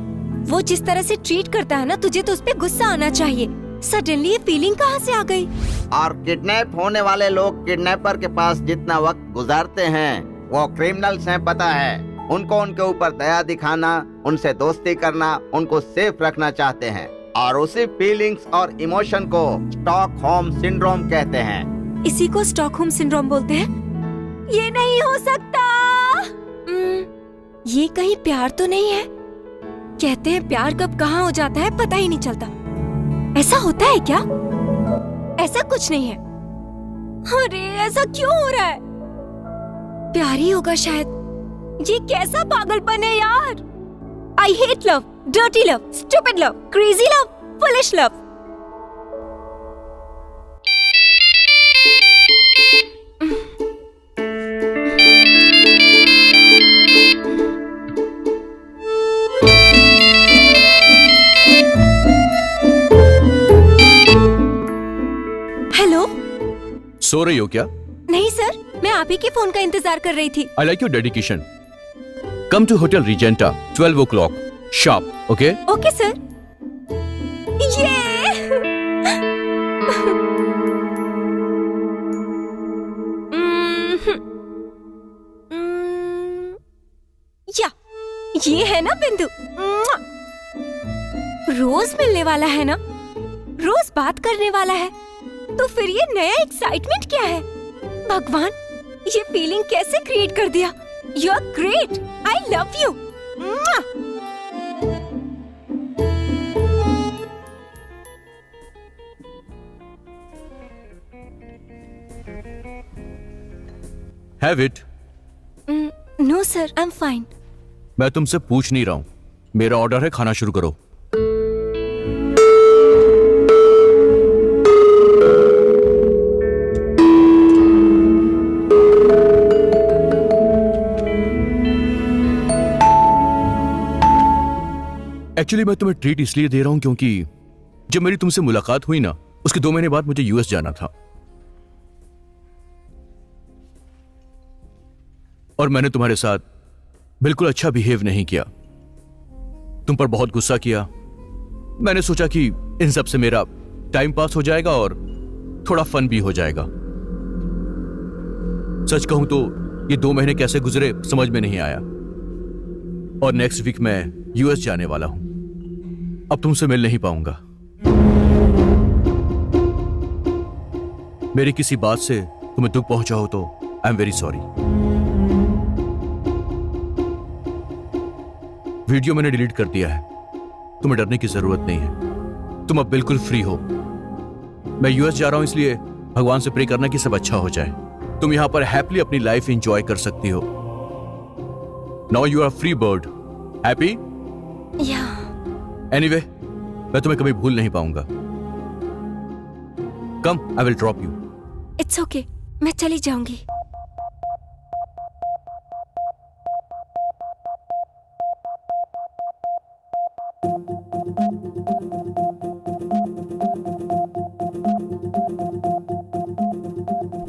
वो जिस तरह से ट्रीट करता है ना, तुझे तो उस पे गुस्सा आना चाहिए। सडनली ये फीलिंग कहाँ से आ गई? और किडनैप होने वाले लोग किडनैपर के पास जितना वक्त गुजारते हैं वो क्रिमिनल्स हैं, पता है। उनको उनके ऊपर दया दिखाना, उनसे दोस्ती करना, उनको सेफ रखना चाहते हैं, और उसी फीलिंग्स और इमोशन को स्टॉकहोम सिंड्रोम कहते हैं। इसी को स्टॉकहोम सिंड्रोम बोलते हैं? ये नहीं हो सकता। ये कहीं प्यार तो नहीं है? कहते हैं प्यार कब कहाँ हो जाता है पता ही नहीं चलता। ऐसा होता है क्या? ऐसा कुछ नहीं है। अरे ऐसा क्यों हो रहा है? प्यार ही होगा शायद। ये कैसा पागलपन है यार। I hate love, dirty love, stupid love, crazy love, foolish love. Hello, सो रही हो क्या? नहीं सर, मैं आप ही के फोन का इंतजार कर रही थी। I like your dedication. Come to hotel Regenta 12 o'clock sharp, okay? Okay sir. ये या ये है ना बिंदु? रोज मिलने वाला है ना, रोज बात करने वाला है, तो फिर ये नया एक्साइटमेंट क्या है? भगवान, ये फीलिंग कैसे क्रिएट कर दिया? You are great, I love you. Have it. No sir, I am fine. मैं तुमसे पूछ नहीं रहा हूं, मेरा ऑर्डर है, खाना शुरू करो। एक्चुअली मैं तुम्हें ट्रीट इसलिए दे रहा हूं क्योंकि जब मेरी तुमसे मुलाकात हुई ना, उसके 2 महीने बाद मुझे यूएस जाना था, और मैंने तुम्हारे साथ बिल्कुल अच्छा बिहेव नहीं किया। तुम पर बहुत गुस्सा किया। मैंने सोचा कि इन सब से मेरा टाइम पास हो जाएगा और थोड़ा फन भी हो जाएगा। सच कहूं तो ये 2 महीने कैसे गुजरे समझ में नहीं आया, और नेक्स्ट वीक मैं यूएस जाने वाला हूं। अब तुमसे मिल नहीं पाऊंगा। मेरी किसी बात से तुम्हें दुख पहुंचा हो तो आई एम वेरी सॉरी। वीडियो मैंने डिलीट कर दिया है, तुम्हें डरने की जरूरत नहीं है। तुम अब बिल्कुल फ्री हो। मैं यूएस जा रहा हूं, इसलिए भगवान से प्रे करना कि सब अच्छा हो जाए। तुम यहां पर हैप्पीली अपनी लाइफ एंजॉय कर सकती हो। Now you are free bird. Happy? या एनीवे, मैं तुम्हें कभी भूल नहीं पाऊंगा। Come, I will drop you. It's okay, मैं चली जाऊंगी।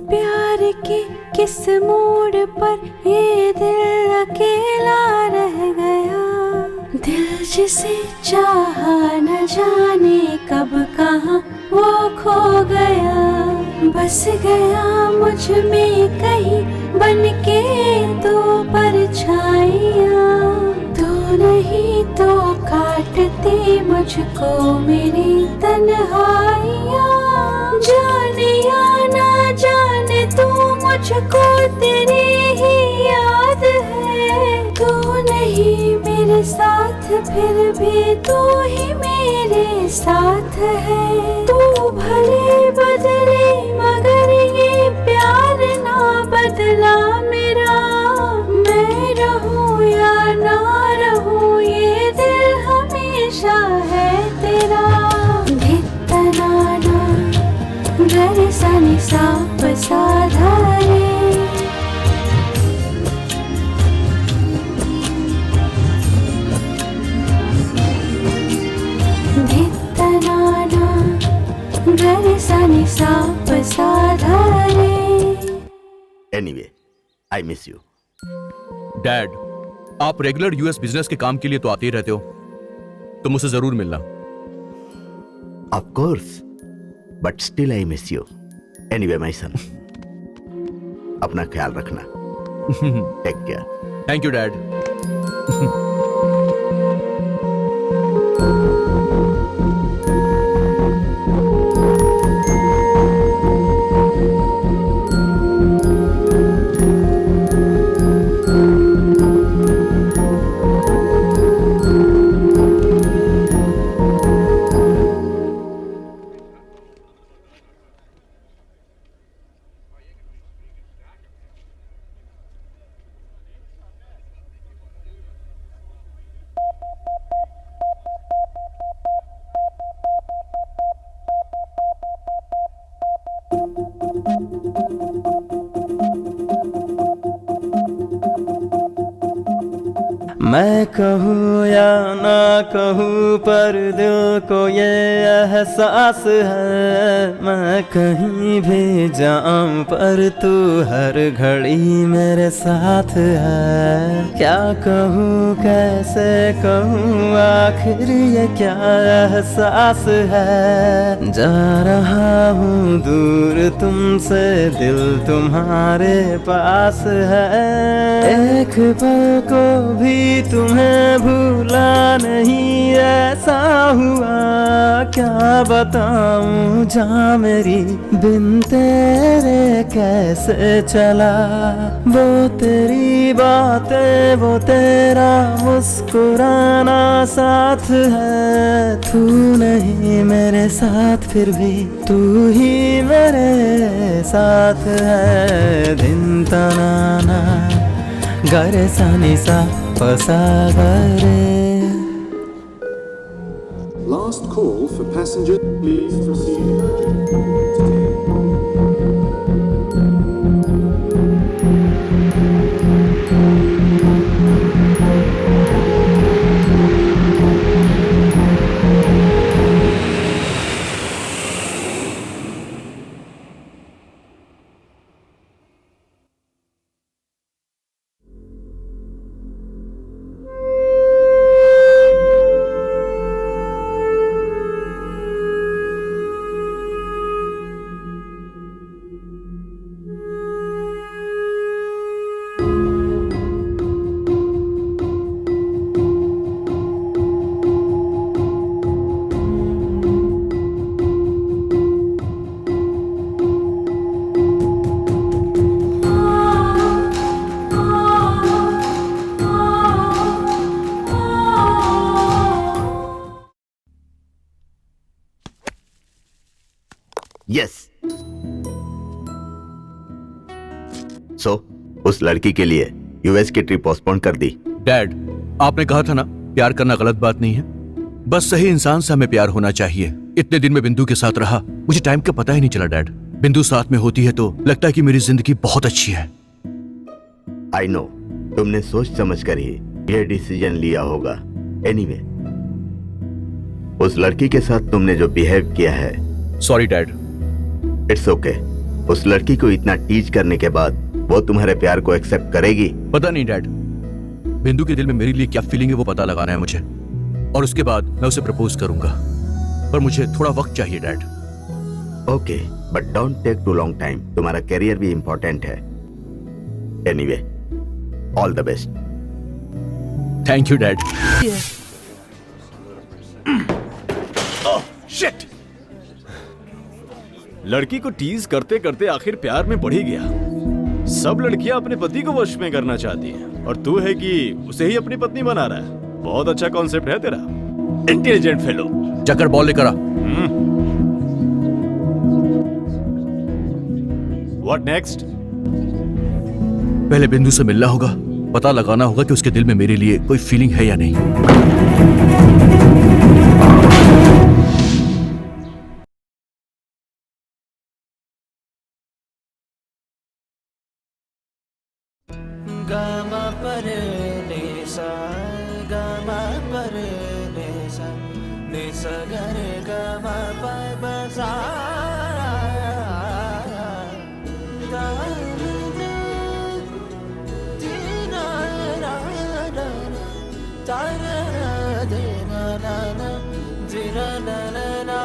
प्यार के किस मोड़ पर ये दिल अकेला रह गया, दिल जिसे चाहा न जाने कब कहाँ वो खो गया, बस गया मुझ में कहीं बन के तो परछाइयाँ, तो नहीं तो काटती मुझको मेरी तन्हाइयाँ। जाने या ना जाने तू मुझको तेरी ही याद है, तू नहीं मेरे साथ फिर भी तू ही मेरे साथ है। तू भले बदले मगर ये प्यार ना बदला मेरा, मैं रहूं या ना रहूं ये दिल हमेशा है तेरा। धित्तनाना गर सनि साप साधारे, धित्तनाना गर सनि साप साधारे। Anyway, I miss you. Dad, आप रेगुलर यूएस बिजनेस के काम के लिए तो आते ही रहते हो, तो मुझसे जरूर मिलना। Of course, but still I miss you. Anyway my son, अपना ख्याल रखना। Take care. Thank you dad. मैं कहूँ या ना कहूँ पर दिल को ये एहसास है, मैं कहीं भी जाऊँ पर तू हर घड़ी मेरे साथ है। क्या कहूँ कैसे कहूँ आखिर ये क्या एहसास है, जा रहा हूँ दूर तुमसे दिल तुम्हारे पास है। एक पल को भी तुम्हें भूला नहीं ऐसा हुआ, क्या बताऊं जा मेरी बिन तेरे कैसे चला। वो तेरी बातें वो तेरा मुस्कुराना साथ है, तू नहीं मेरे साथ फिर भी तू ही मेरे साथ है। दिन तनाना गर सनि सा पसागरे। Last call for passengers, please proceed. Yes. So उस लड़की के लिए यूएस की ट्रिप पोस्टपोन कर दी। डैड, आपने कहा था ना प्यार करना गलत बात नहीं है, बस सही इंसान से हमें प्यार होना चाहिए। इतने दिन में बिंदु के साथ रहा, मुझे टाइम का पता ही नहीं चला डैड। बिंदु साथ में होती है तो लगता है कि मेरी जिंदगी बहुत अच्छी है। आई नो, तुमने सोच समझ कर ही यह डिसीजन लिया होगा। एनीवे, उस लड़की के साथ तुमने जो बिहेव किया है, सॉरी डैड। It's okay. उस लड़की को इतना टीच करने के बाद वो तुम्हारे प्यार को एक्सेप्ट करेगी? पता नहीं डैड, बिंदु के दिल में मेरे लिए क्या फीलिंग है वो पता लगाना है मुझे, और उसके बाद मैं उसे प्रपोज करूंगा, पर मुझे थोड़ा वक्त चाहिए dad. Okay, but don't take too long time. तुम्हारा करियर भी इंपॉर्टेंट है। Anyway, all the best. Thank you dad. Shit! लड़की को टीज करते करते आखिर प्यार में पड़ ही गया। सब लड़कियां अपने पति को वश में करना चाहती हैं, और तू है कि उसे ही अपनी पत्नी बना रहा है। बहुत अच्छा कॉन्सेप्ट है तेरा, इंटेलिजेंट फेलो। चक्कर बॉल लेकर आ। What next? पहले बिंदु से मिलना होगा, पता लगाना होगा कि उसके दिल में मेरे लिए कोई फीलिंग है या नहीं। गामा पर ने सा, गामा पर ने सा, ने सा गर गामा पर बसा, दाना दीना ना ना, तारा देना ना ना, जीना ना ना ना।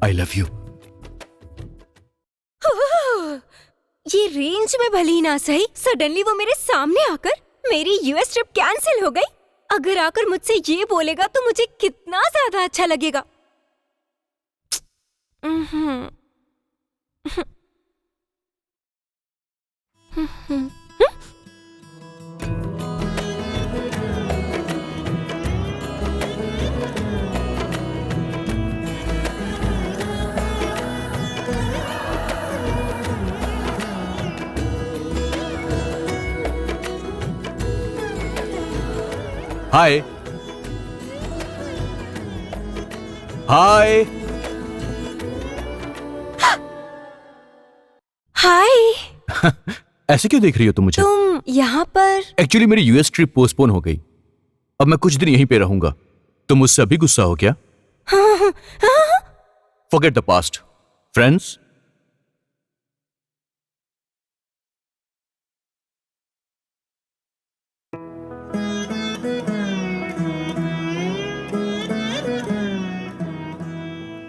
I love you. ये रेंज में भली ना सही, सडनली वो मेरे सामने आकर मेरी यूएस ट्रिप कैंसिल हो गई। अगर आकर मुझसे ये बोलेगा तो मुझे कितना ज्यादा अच्छा लगेगा। हाय हाय हाय। ऐसे क्यों देख रही हो तुम मुझे? तुम यहाँ पर? एक्चुअली मेरी यूएस ट्रिप पोस्टपोन हो गई, अब मैं कुछ दिन यहीं पे रहूंगा। तुम मुझसे अभी गुस्सा हो क्या? Forget the past, friends.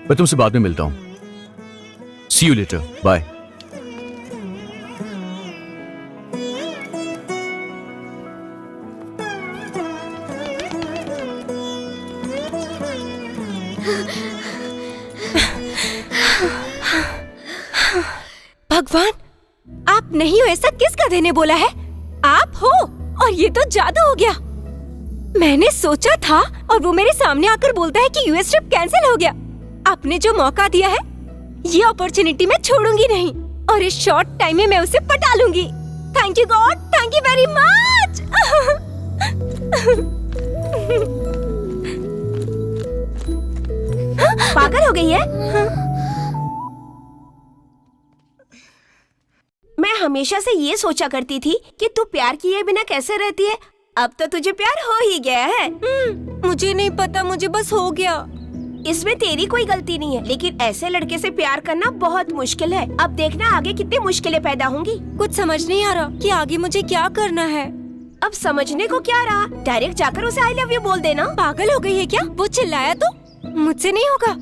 मैं तुमसे बाद में मिलता हूं। See you later. Bye. भगवान, आप नहीं हो ऐसा किस गधे ने बोला है? आप हो, और ये तो जादू हो गया। मैंने सोचा था और वो मेरे सामने आकर बोलता है कि यूएस ट्रिप कैंसिल हो गया। आपने जो मौका दिया है, ये अपॉर्चुनिटी मैं छोड़ूंगी नहीं, और इस शॉर्ट टाइम में मैं उसे पटा लूंगी। Thank you God, thank you very much. पागल हो गई है? मैं हमेशा से ये सोचा करती थी कि तू प्यार किए बिना कैसे रहती है। अब तो तुझे प्यार हो ही गया है। मुझे नहीं पता, मुझे बस हो गया। इसमें तेरी कोई गलती नहीं है, लेकिन ऐसे लड़के से प्यार करना बहुत मुश्किल है। अब देखना आगे कितनी मुश्किलें पैदा होंगी। कुछ समझ नहीं आ रहा कि आगे मुझे क्या करना है। अब समझने को क्या रहा, डायरेक्ट जाकर उसे आई लव यू बोल देना। पागल हो गई है क्या? वो चिल्लाया तो मुझसे नहीं होगा।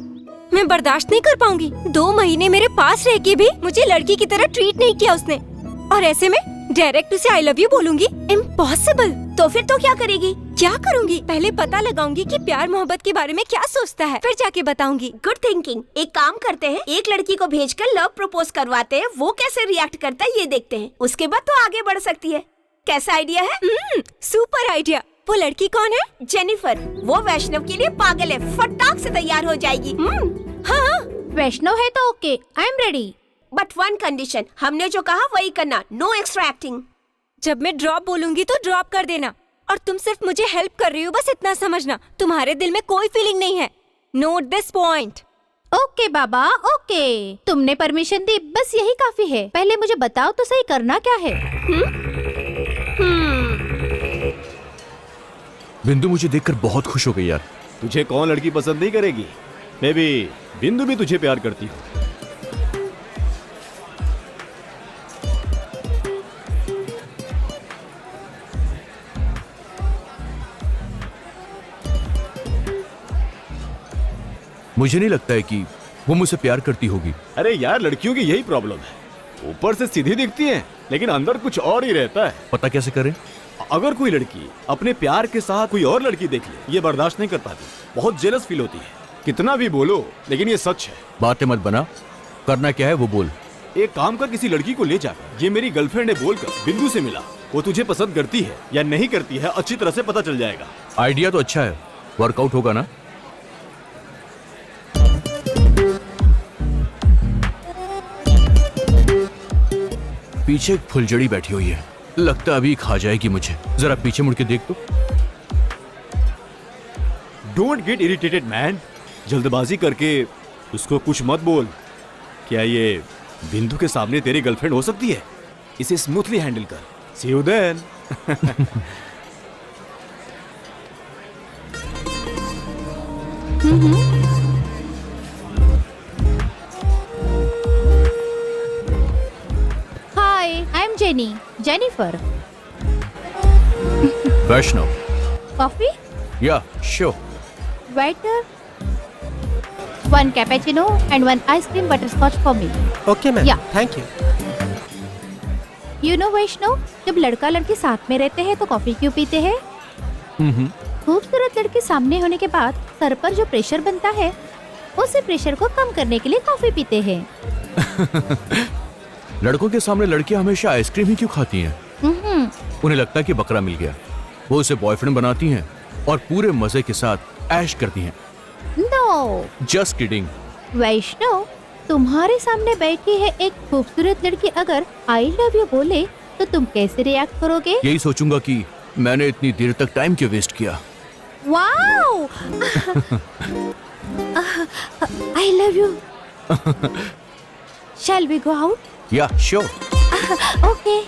मैं बर्दाश्त नहीं कर पाऊंगी। 2 महीने मेरे पास रह के भी मुझे लड़की की तरह ट्रीट नहीं किया उसने, और ऐसे में डायरेक्ट उसे आई लव यू बोलूंगी? इम्पॉसिबल। तो फिर तो क्या करेगी? क्या करूंगी? पहले पता लगाऊंगी कि प्यार मोहब्बत के बारे में क्या सोचता है, फिर जाके बताऊंगी। Good thinking. एक काम करते हैं, एक लड़की को भेजकर लव प्रपोज करवाते हैं, वो कैसे रिएक्ट करता है ये देखते हैं, उसके बाद तो आगे बढ़ सकती है। कैसा आइडिया है? Super idea. वो लड़की कौन है? जेनिफर। वो वैष्णव के लिए पागल है, फटाक से तैयार हो जाएगी। हाँ, वैष्णव है तो okay, I am ready. But one condition, हमने जो कहा वही करना, नो एक्स्ट्रा एक्टिंग। जब मैं ड्रॉप बोलूंगी तो ड्रॉप कर देना, और तुम सिर्फ मुझे हेल्प कर रही हो, बस इतना समझना। तुम्हारे दिल में कोई फीलिंग नहीं है। Note this point. Okay Baba, okay, तुमने परमिशन दी, बस यही काफी है। पहले मुझे बताओ तो सही, करना क्या है? बिंदु मुझे देखकर बहुत खुश हो गई यार। तुझे कौन लड़की पसंद नहीं करेगी? मे बी बिंदु भी तुझे प्यार करती हो। मुझे नहीं लगता है कि वो मुझसे प्यार करती होगी। अरे यार, लड़कियों की यही प्रॉब्लम है, ऊपर से सीधी दिखती हैं, लेकिन अंदर कुछ और ही रहता है। पता कैसे करें? अगर कोई लड़की अपने प्यार के साथ कोई और लड़की देख ले, ये बर्दाश्त नहीं कर पाती, बहुत जेलस फील होती है। कितना भी बोलो, लेकिन ये सच है। बातें मत बना, करना क्या है वो बोल। एक काम कर, किसी लड़की को ले जाकर ये मेरी गर्लफ्रेंड है बोलकर बिंदु से मिला। वो तुझे पसंद करती है या नहीं करती है अच्छी तरह से पता चल जाएगा। आइडिया तो अच्छा है, वर्कआउट होगा ना? पीछे एक फुलझड़ी बैठी हुई है, लगता अभी खा जाएगी मुझे। जरा पीछे मुड़ के देख तो। Don't get irritated man. जल्दबाजी करके उसको कुछ मत बोल। क्या ये बिंदु के सामने तेरी गर्लफ्रेंड हो सकती है? इसे स्मूथली हैंडल कर। See you then. Hi, I am Jenny, Jennifer. Vaishnav. Coffee? या sure. Waiter, 1 cappuccino and 1 ice cream butterscotch for me. Okay ma'am, Yeah. Thank you. You know वैष्णव, जब लड़का लड़की साथ में रहते हैं तो कॉफी क्यों पीते हैं? खूबसूरत लड़की सामने होने के बाद सर पर जो प्रेशर बनता है, उसी प्रेशर को कम करने के लिए कॉफी पीते हैं। लड़कों के सामने लड़कियां हमेशा आइसक्रीम ही क्यों खाती हैं? उन्हें लगता है कि बकरा मिल गया। वो उसे बॉयफ्रेंड बनाती हैं और पूरे मजे के साथ ऐश करती हैं। No, just kidding. वैष्णव, तुम्हारे सामने बैठी है एक खूबसूरत लड़की, अगर आई लव यू बोले तो तुम कैसे रिएक्ट करोगे? यही सोचूंगा कि मैंने इतनी देर तक टाइम क्यों वेस्ट किया। Wow, I love you. Shall we go out? या श्योर। Okay.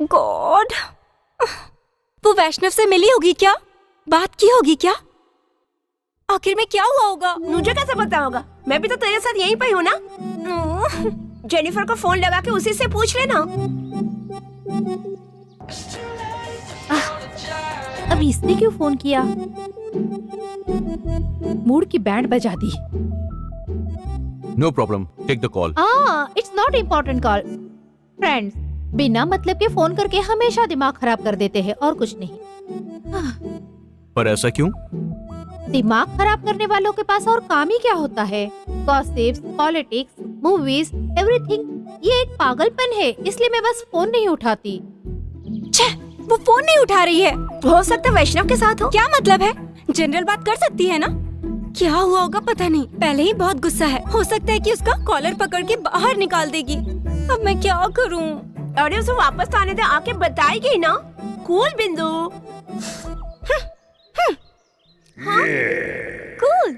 गॉड, वो वैष्णव से मिली होगी क्या? बात की होगी क्या? आखिर में क्या हुआ होगा? मुझे कैसे पता होगा? मैं भी तो तेरे साथ यहीं पे हूँ ना। जेनिफर को फोन लगा के उसी से पूछ लेना। अब इसने क्यों फोन किया? मूड की बैंड बजा दी। No problem, take the call. It's not important call. Friends, बिना मतलब के फोन करके हमेशा दिमाग खराब कर देते हैं और कुछ नहीं। पर ऐसा क्यों? दिमाग खराब करने वालों के पास और काम ही क्या होता है? Gossips, politics, movies, everything. ये एक पागलपन है, इसलिए मैं बस फोन नहीं उठाती। छे, वो फोन नहीं उठा रही है। हो सकता है वैष्णव के साथ हो। क्या मतलब है? जनरल बात कर सकती है ना? क्या हुआ होगा पता नहीं, पहले ही बहुत गुस्सा है। हो सकता है कि उसका कॉलर पकड़ के बाहर निकाल देगी। अब मैं क्या करूं? अरे उसे वापस तो आने दे, आके बताएगी ना। कूल बिंदु। हाँ? कूल।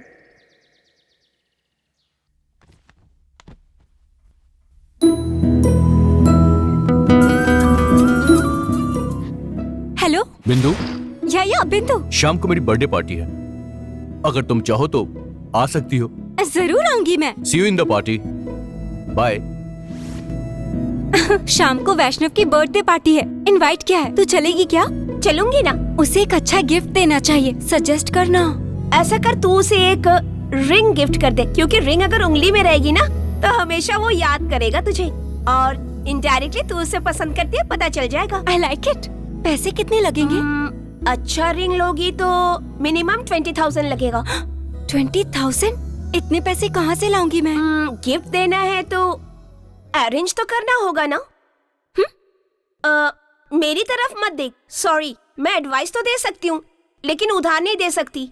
हेलो बिंदु। या बिंदु, शाम को मेरी बर्थडे पार्टी है, अगर तुम चाहो तो आ सकती हो। जरूर आऊंगी मैं। See you in the party. Bye. शाम को वैष्णव की बर्थडे पार्टी है, इनवाइट किया है, तू चलेगी क्या? चलूंगी ना। उसे एक अच्छा गिफ्ट देना चाहिए, सजेस्ट करना। ऐसा कर, तू उसे एक रिंग गिफ्ट कर दे, क्योंकि रिंग अगर उंगली में रहेगी ना तो हमेशा वो याद करेगा तुझे, और इनडायरेक्टली तू उसे पसंद करती है, पता चल जाएगा। I like it. पैसे कितने लगेंगे? अच्छा रिंग लोगी तो मिनिमम 20,000 लगेगा। 20,000? इतने पैसे कहाँ से लाऊंगी मैं? गिफ्ट देना है तो अरेंज तो करना होगा ना। मेरी तरफ मत देख, सॉरी, मैं एडवाइस तो दे सकती हूँ लेकिन उधार नहीं दे सकती।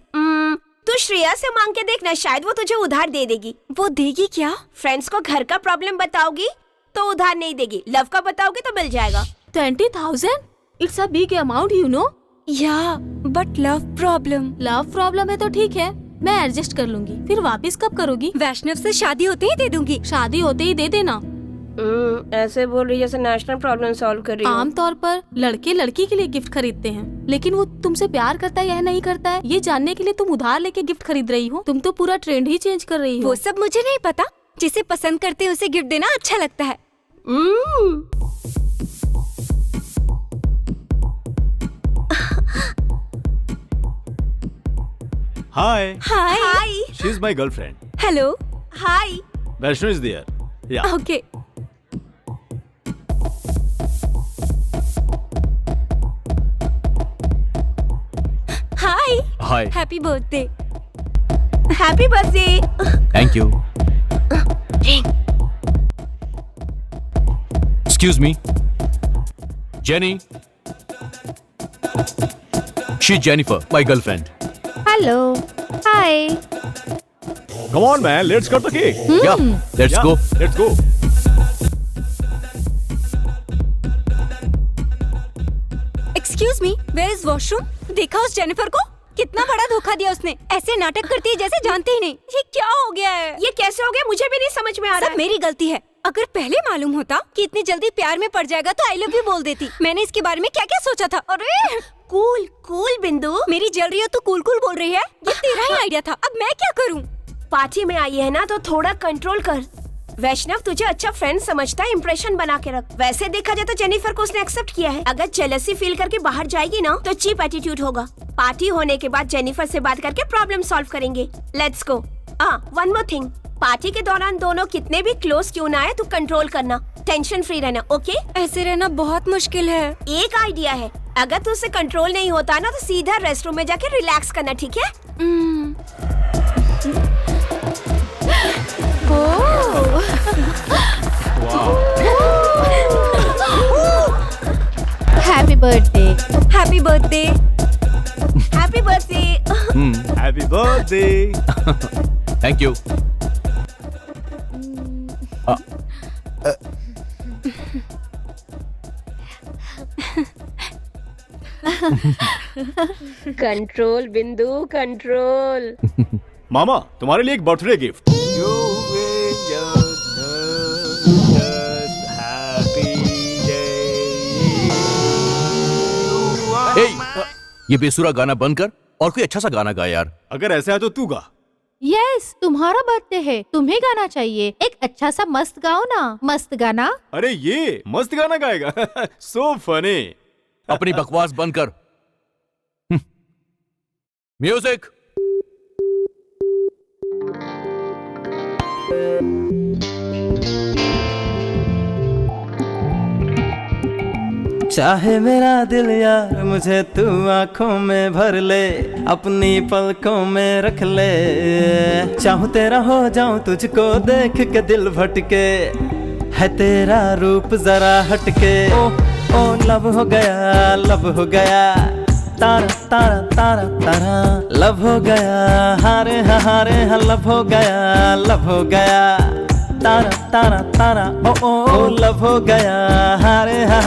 तू श्रेया से मांग के देखना, शायद वो तुझे उधार दे देगी। वो देगी क्या? फ्रेंड्स को घर का प्रॉब्लम बताओगी तो उधार नहीं देगी, लव का बताओगे तो मिल जाएगा। 20,000? It's a big amount, you know. या बट लव प्रॉब्लम है तो ठीक है, मैं एडजस्ट कर लूंगी। फिर वापस कब करोगी? वैष्णव से शादी होते ही दे दूंगी। शादी होते ही दे देना। ऐसे बोल रही जैसे नेशनल प्रॉब्लम सॉल्व कर रही हो। आमतौर पर लड़के लड़की के लिए गिफ्ट खरीदते हैं, लेकिन वो तुमसे प्यार करता है या नहीं करता है ये जानने के लिए तुम उधार लेके गिफ्ट खरीद रही हो। तुम तो पूरा ट्रेंड ही चेंज कर रही हो। वो सब मुझे नहीं पता, जिसे पसंद करते उसे गिफ्ट देना अच्छा लगता है। Hi. Hi. She's my girlfriend. Hello. Hi. Vaishnu is there. Yeah. Okay. Hi. Hi. Happy birthday. Happy birthday. Thank you. Excuse me. Jenny. She's Jennifer, my girlfriend. Hello, hi. Come on, man. Let's cut the cake. Yeah, let's go. Let's go. Excuse me, where is washroom? देखा उस Jennifer को? कितना बड़ा धोखा दिया उसने। ऐसे नाटक करती है जैसे जानते ही नहीं। ये क्या हो गया है? ये कैसे हो गया मुझे भी नहीं समझ में आ रहा है। सब मेरी गलती है। अगर पहले मालूम होता कि इतनी जल्दी प्यार में पड़ जाएगा तो आई लव यू बोल देती। मैंने इसके बारे में क्या क्या सोचा था। अरे कूल कूल बिंदु, मेरी जल रही हो तो कूल कूल बोल रही है। ये तेरा ही आइडिया था, अब मैं क्या करूं? पार्टी में आई है ना तो थोड़ा कंट्रोल कर। वैष्णव तुझे अच्छा फ्रेंड समझता है, इंप्रेशन बना के रख। वैसे देखा जाए तो जेनिफर को उसने एक्सेप्ट किया है। अगर जेलसी फील करके बाहर जाएगी ना तो चीप एटीट्यूड होगा। पार्टी होने के बाद जेनिफर से बात करके प्रॉब्लम सॉल्व करेंगे। Let's go. One more thing, party के दौरान दोनों कितने भी क्लोज क्यों ना आए, तू कंट्रोल करना, टेंशन फ्री रहना, ओके? ऐसे रहना बहुत मुश्किल है। एक आइडिया है, अगर तुझसे कंट्रोल नहीं होता ना तो सीधा रेस्टरूम में जाके रिलैक्स करना, ठीक है? Happy birthday. Happy birthday. Happy birthday. Happy birthday. Thank you. Control बिंदु, कंट्रोल। मामा, तुम्हारे लिए एक बर्थडे गिफ्ट। ये बेसुरा गाना बंद कर और कोई अच्छा सा गाना गा यार। अगर ऐसा है तो तू गा। यस, तुम्हारा बर्थडे है, तुम्हें गाना चाहिए। एक अच्छा सा मस्त गाओ ना, मस्त गाना। अरे ये मस्त गाना गाएगा। So funny. अपनी बकवास बंद कर। म्यूजिक। चाहे मेरा दिल यार मुझे तू आंखों में भर ले, अपनी पलकों में रख ले। चाहूं तेरा हो जाऊं तुझको देख के दिल भटके, है तेरा रूप जरा हटके। ओ लब हो गया, लब हो गया, तारा तारा तारा तारा लब हो गया। हारे हा लब हो गया, लब हो गया, तारा तारा तारा ओ लब हो गया। हारे हा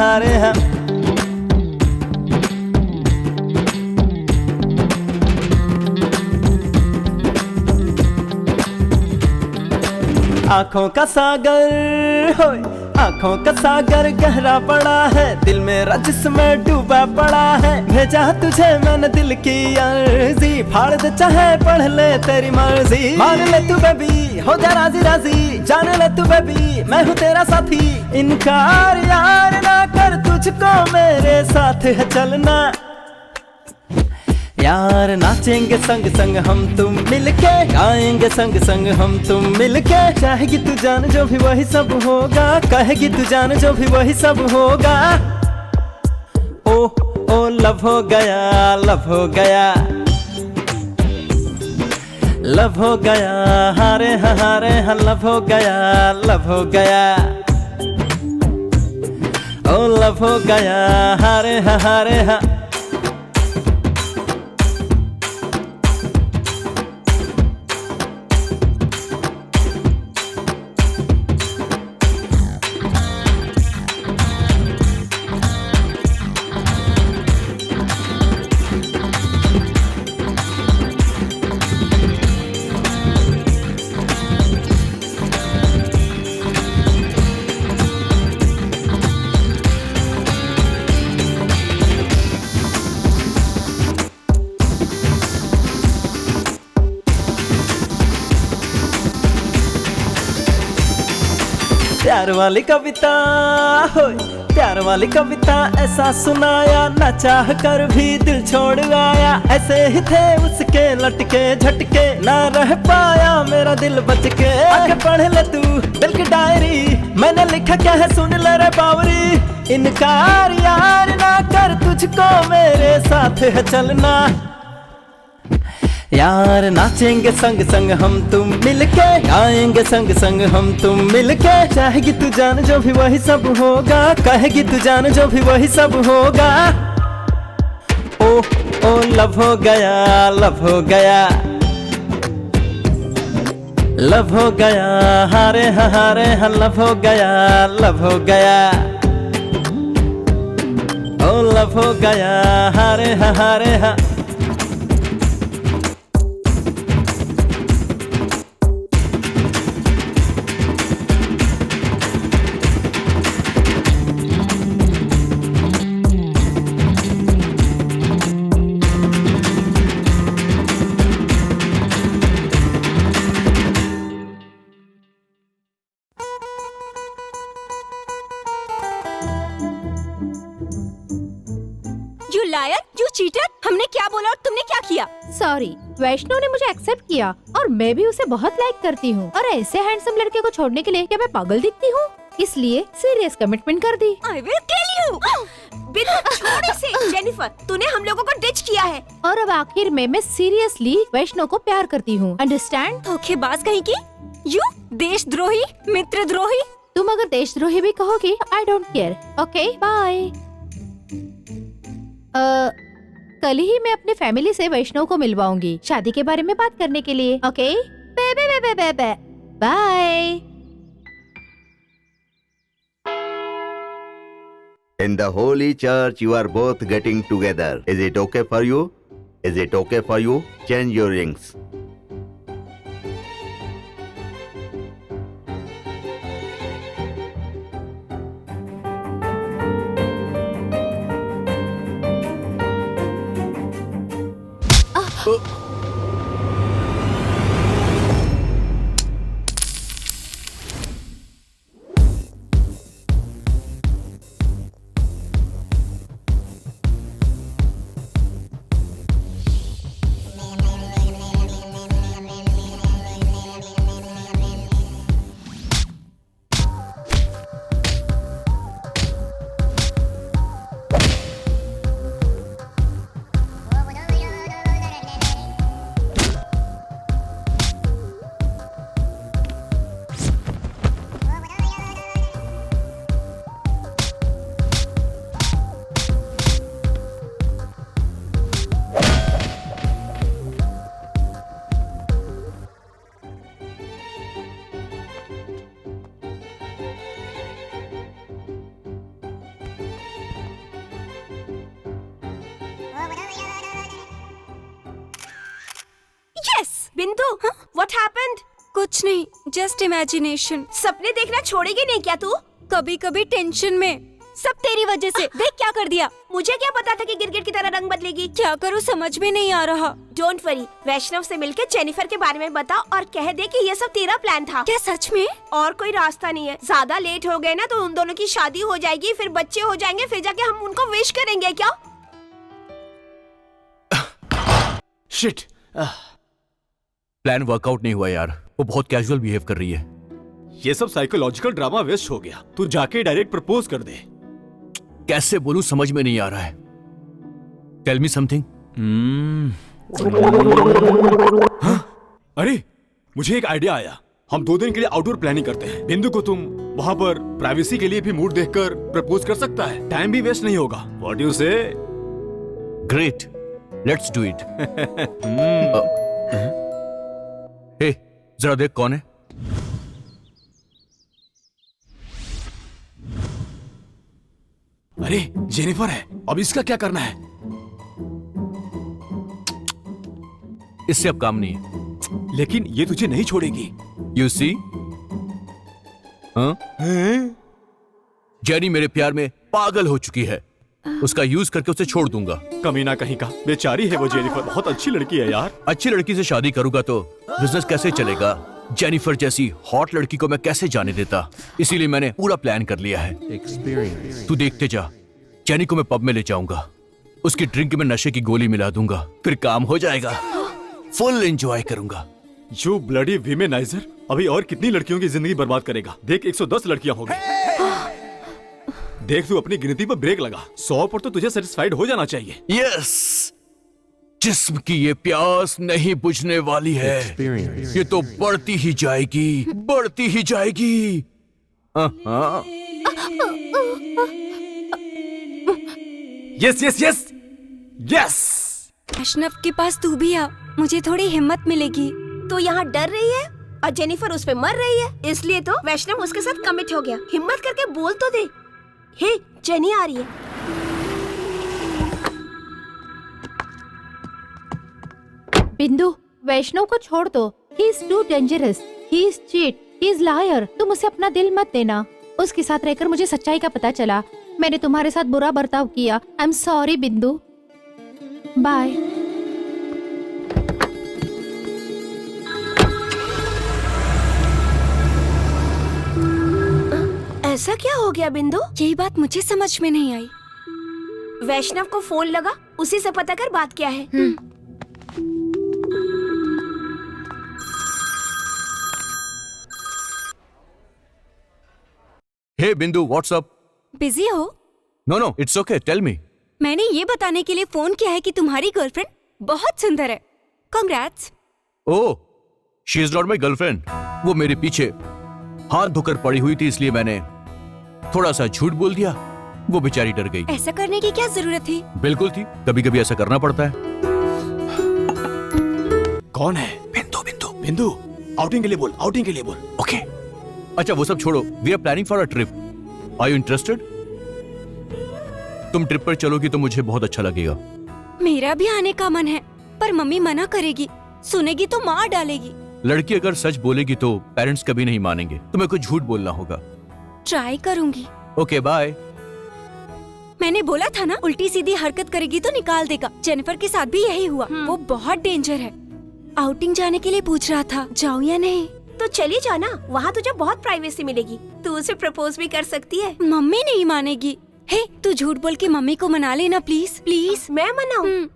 आँखों का सागर होय, आँखों का सागर गहरा पड़ा है, दिल मेरा जिसमें डूबा पड़ा है। भेजा तुझे मैंने दिल की अर्जी, फाड़ दे चाहे पढ़ ले तेरी मर्जी। मान ले तू बेबी, हो जा राजी राजी, जान ले तू बेबी मैं हूँ तेरा साथी। इनकार यार ना कर, तुझको मेरे साथ है चलना। यार नाचेंगे संग संग हम तुम मिलके, गाएंगे संग संग हम तुम मिलके। चाहेगी तू जान जो भी वही सब होगा, कहेगी तू जान जो भी वही सब होगा। ओ ओ लव हो गया, लव हो गया, लव हो गया, हारे हाँ लव हो गया, लव हो गया। ओ लव हो गया, हारे हाँ। प्यार वाली कविता होय, प्यार वाली कविता ऐसा सुनाया, ना चाह कर भी दिल छोड़ आया। ऐसे ही थे उसके लटके झटके, ना रह पाया मेरा दिल बच के। आगे पढ़ ले तू दिल की डायरी, मैंने लिखा क्या है सुन ले रे बावरी। इनकार यार ना कर, तुझको मेरे साथ है चलना। यार नाचेंगे संग संग हम तुम मिलके, गाएंगे संग संग हम तुम मिलके। चाहेगी तू जान जो भी वही सब होगा, कहेगी तू जान जो भी वही सब होगा। ओ ओ लव हो गया, लव हो गया, लव हो गया, हारे हाँ लव हो गया, लव हो गया। ओ लव हो गया, हारे हाँ। You liar, you cheater! हमने क्या बोला और तुमने क्या किया? सॉरी, वैष्णव ने मुझे एक्सेप्ट किया और मैं भी उसे बहुत लाइक करती हूँ। और ऐसे हैंडसम लड़के को छोड़ने के लिए क्या मैं पागल दिखती हूँ? इसलिए सीरियस कमिटमेंट कर दी। I will kill you! बिल्कुल छोड़ इसे। जेनिफर, तूने हम लोगों को डिच किया है। और अब आखिर में मैं सीरियसली वैष्णव को प्यार करती हूँ। अंडरस्टैंड? धोखेबाज कहीं की। You देशद्रोही, मित्रद्रोही। तुम अगर देशद्रोही भी कहोगी, I don't care. Okay, bye. कल ही मैं अपने फैमिली से वैष्णव को मिलवाऊंगी शादी के बारे में बात करने के लिए। Okay, bye. In the holy church, you are both getting together. Is it okay for you? Is it okay for you? Change your rings. बिंदु, what happened? कुछ नहीं, जस्ट इमेजिनेशन। सपने देखना छोड़ेगी नहीं क्या तू? कभी कभी टेंशन में। सब तेरी वजह से। देख क्या कर दिया। मुझे क्या पता था कि गिरगिट की तरह रंग बदलेगी। क्या करूँ समझ में नहीं आ रहा। डोंट वरी, वैष्णव से मिलके जेनिफर के बारे में बता और कह दे कि ये सब तेरा प्लान था। क्या सच में? और कोई रास्ता नहीं है। ज्यादा लेट हो गए ना तो उन दोनों की शादी हो जाएगी, फिर बच्चे हो जाएंगे, फिर जाके हम उनको विश करेंगे। क्या शिट। प्लान वर्कआउट नहीं हुआ यार, वो बहुत कैजुअल बिहेव कर रही है। ये सब साइकोलॉजिकल ड्रामा वेस्ट हो गया। तू जाके डायरेक्ट प्रपोज कर दे। कैसे बोलूं समझ में नहीं आ रहा है। Tell me something. अरे मुझे एक आइडिया आया। हम 2 दिन के लिए आउटडोर प्लानिंग करते हैं। बिंदु को तुम वहां पर प्राइवेसी के लिए भी मूड देखकर प्रपोज कर सकता है। टाइम भी वेस्ट नहीं होगा। What you say? Great, let's do it. Hey, जरा देख कौन है। अरे जेनिफर है। अब इसका क्या करना है? इससे अब काम नहीं है। लेकिन ये तुझे नहीं छोड़ेगी। यू सी, जेनी मेरे प्यार में पागल हो चुकी है। उसका यूज करके उसे छोड़ दूंगा। कमीना कहीं का। बेचारी है वो जेनिफर। बहुत अच्छी लड़की है यार। अच्छी लड़की से शादी करूंगा तो बिजनेस कैसे चलेगा? जेनिफर जैसी हॉट लड़की को मैं कैसे जाने देता? इसीलिए मैंने पूरा प्लान कर लिया है। तू देखते जा, जेनी को मैं पब में ले जाऊंगा। उसकी ड्रिंक में नशे की गोली मिला दूंगा, फिर काम हो जाएगा। फुल एंजॉय करूंगा। You bloody womanizer. अभी और कितनी लड़कियों की जिंदगी बर्बाद करेगा? देख 110 लड़कियां हो गई। देख तू अपनी गिनती पर ब्रेक लगा। 100 पर तो तुझे सेटिस्फाइड हो जाना चाहिए। यस, जिस्म की ये प्यास नहीं बुझने वाली है। ये तो बढ़ती ही जाएगी, बढ़ती ही जाएगी। Yes yes yes yes. Vaishnav के पास तू भी आ, मुझे थोड़ी हिम्मत मिलेगी। तू यहाँ डर रही है और जेनिफर उस पे मर रही है, इसलिए तो वैष्णव उसके साथ कमिट हो गया। हिम्मत करके बोल तो दे। हे, जेनी आ रही है। बिंदु, वैष्णव को छोड़ दो। He is too dangerous, he is cheat, he is liar. तुम उसे अपना दिल मत देना। उसके साथ रहकर मुझे सच्चाई का पता चला। मैंने तुम्हारे साथ बुरा बर्ताव किया। आई एम सॉरी बिंदु। बाय। ऐसा क्या हो गया बिंदु? यही बात मुझे समझ में नहीं आई। वैष्णव को फोन लगा, उसी से पता कर बात क्या है। Hey Bindu, what's up? बिजी हो? No no, it's okay, tell me. मैंने ये बताने के लिए फोन किया है कि तुम्हारी गर्लफ्रेंड बहुत सुंदर है। Congrats. Oh, she is not my girlfriend. वो मेरे पीछे हाथ धोकर पड़ी हुई थी, इसलिए मैंने थोड़ा सा झूठ बोल दिया। वो बेचारी डर गई। ऐसा करने की क्या जरूरत थी? बिल्कुल थी, कभी कभी ऐसा करना पड़ता है। कौन है? बिंदु बिंदु बिंदु। आउटिंग के लिए बोल, आउटिंग के लिए बोल। ओके। अच्छा वो सब छोड़ो, we are planning for a trip. Are you interested? तुम ट्रिप पर चलोगी तो मुझे बहुत अच्छा लगेगा। मेरा भी आने का मन है, पर मम्मी मना करेगी। सुनेगी तो मार डालेगी। लड़की अगर सच बोलेगी तो पेरेंट्स कभी नहीं मानेंगे। तुम्हें कुछ झूठ बोलना होगा। ट्राई करूंगी। Okay bye. मैंने बोला था ना, उल्टी सीधी हरकत करेगी तो निकाल देगा। जेनिफर के साथ भी यही हुआ। वो बहुत डेंजर है। आउटिंग जाने के लिए पूछ रहा था, जाऊं या नहीं? तो चली जाना, वहाँ तुझे बहुत प्राइवेसी मिलेगी। तू उसे प्रपोज भी कर सकती है। मम्मी नहीं मानेगी। हे, तू झूठ बोल के मम्मी को मना लेना प्लीज। प्लीज। मैं मनाऊं?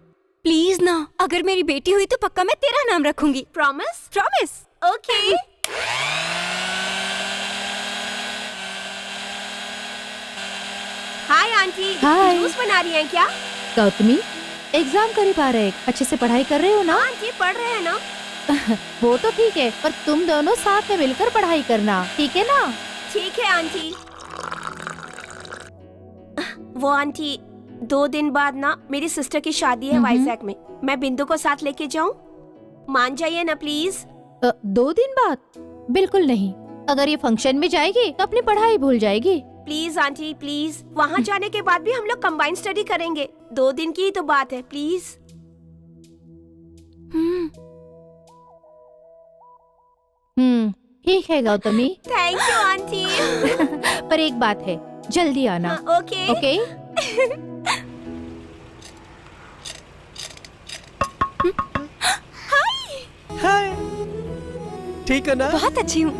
प्लीज ना। अगर मेरी बेटी हुई तो पक्का मैं तेरा नाम रखूंगी। Promise? Promise. Okay. Hi aunty. Hi. Juice बना रही हैं क्या? गौतमी, एग्जाम करीब आ रहे हैं। अच्छे से पढ़ाई कर रहे हो ना? आंटी पढ़ रहे हैं ना। वो तो ठीक है, पर तुम दोनों साथ में मिलकर पढ़ाई करना, ठीक है ना? ठीक है आंटी। वो आंटी, 2 दिन बाद ना मेरी सिस्टर की शादी है वाइजैक में। मैं बिंदु को साथ लेके जाऊं? मान जाइए ना प्लीज। 2 दिन बाद? बिल्कुल नहीं। अगर ये फंक्शन में जाएगी तो अपनी पढ़ाई भूल जाएगी। Please aunty please. वहाँ जाने के बाद भी हम लोग कंबाइंड स्टडी करेंगे। 2 दिन की ही तो बात है, प्लीज। ठीक है गौतमी। Thank you aunty. पर एक बात है, जल्दी आना। ओके। ओके। हाय। ठीक है ना? बहुत अच्छी हूँ।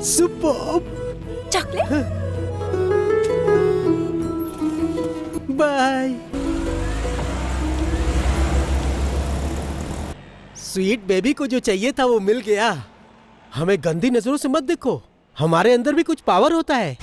Superb. Chocolate. Bye. Sweet baby को जो चाहिए था वो मिल गया। हमें गंदी नजरों से मत देखो, हमारे अंदर भी कुछ पावर होता है।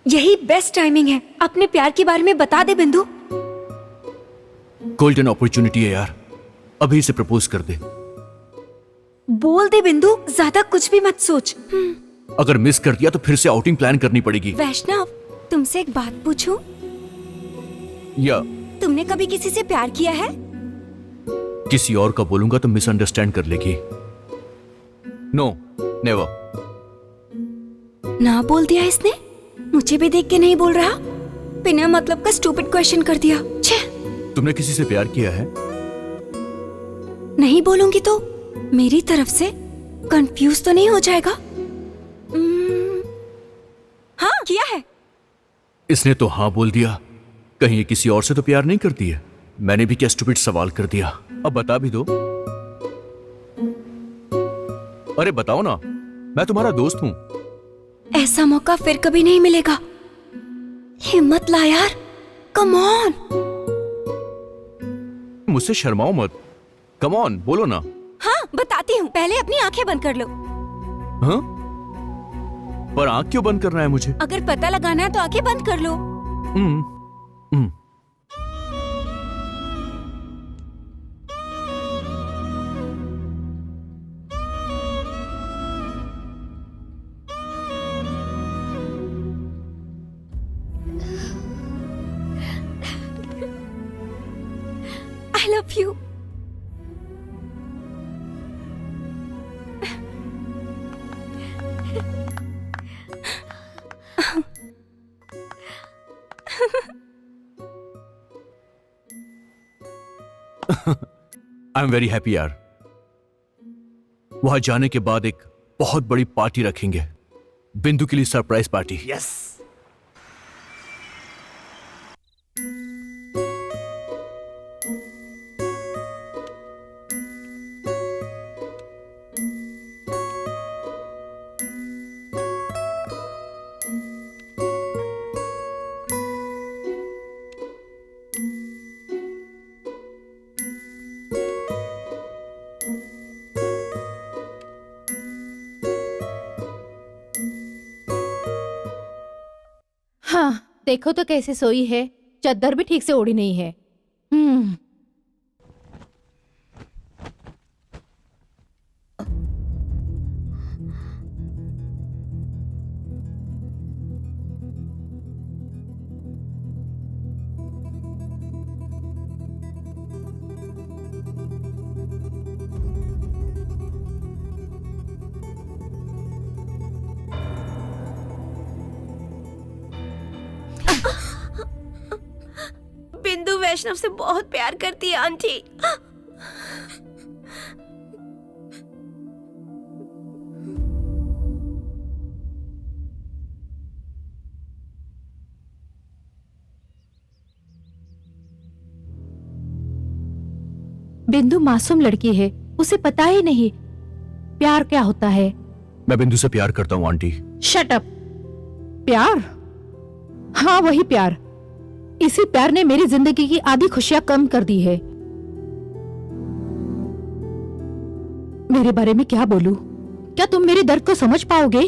यही बेस्ट टाइमिंग है, अपने प्यार के बारे में बता दे बिंदु। गोल्डन अपॉर्चुनिटी है यार, अभी से प्रपोज कर दे। बोल दे बिंदु, ज्यादा कुछ भी मत सोच। अगर मिस कर दिया तो फिर से आउटिंग प्लान करनी पड़ेगी। वैष्णव, तुमसे एक बात पूछूं? या तुमने कभी किसी से प्यार किया है? किसी और का बोलूंगा तो मिसअंडरस्टैंड कर लेगी। No, never. ना बोल दिया इसने, मुझे भी देख के नहीं बोल रहा, बिना मतलब का स्टूपिड क्वेश्चन कर दिया। छे। तुमने किसी से प्यार किया है? नहीं बोलूंगी तो मेरी तरफ से कंफ्यूज तो नहीं हो जाएगा? हाँ, किया है। इसने तो हाँ बोल दिया, कहीं ये किसी और से तो प्यार नहीं करती है। मैंने भी क्या स्टूपिड सवाल कर दिया। अब बता भी दो। अरे बताओ ना, मैं तुम्हारा दोस्त हूं। ऐसा मौका फिर कभी नहीं मिलेगा। हिम्मत ला यार, कम ऑन। मुझसे शर्माओ मत, कम ऑन बोलो ना। हाँ बताती हूँ, पहले अपनी आंखें बंद कर लो। हाँ? पर आंख क्यों बंद करना है मुझे? अगर पता लगाना है तो आंखें बंद कर लो। I love you. I am very happy यार। वहां जाने के बाद एक बहुत बड़ी पार्टी रखेंगे, बिंदु के लिए सरप्राइज पार्टी। यस। हाँ, देखो तो कैसे सोई है, चद्दर भी ठीक से ओढ़ी नहीं है। बिंदु वैष्णव से बहुत प्यार करती है आंटी। बिंदु मासूम लड़की है, उसे पता ही नहीं प्यार क्या होता है। मैं बिंदु से प्यार करता हूं आंटी। Shut up. प्यार? हाँ वही प्यार। इसी प्यार ने मेरी जिंदगी की आधी खुशियां कम कर दी है। मेरे बारे में क्या बोलूं? क्या तुम मेरे दर्द को समझ पाओगे?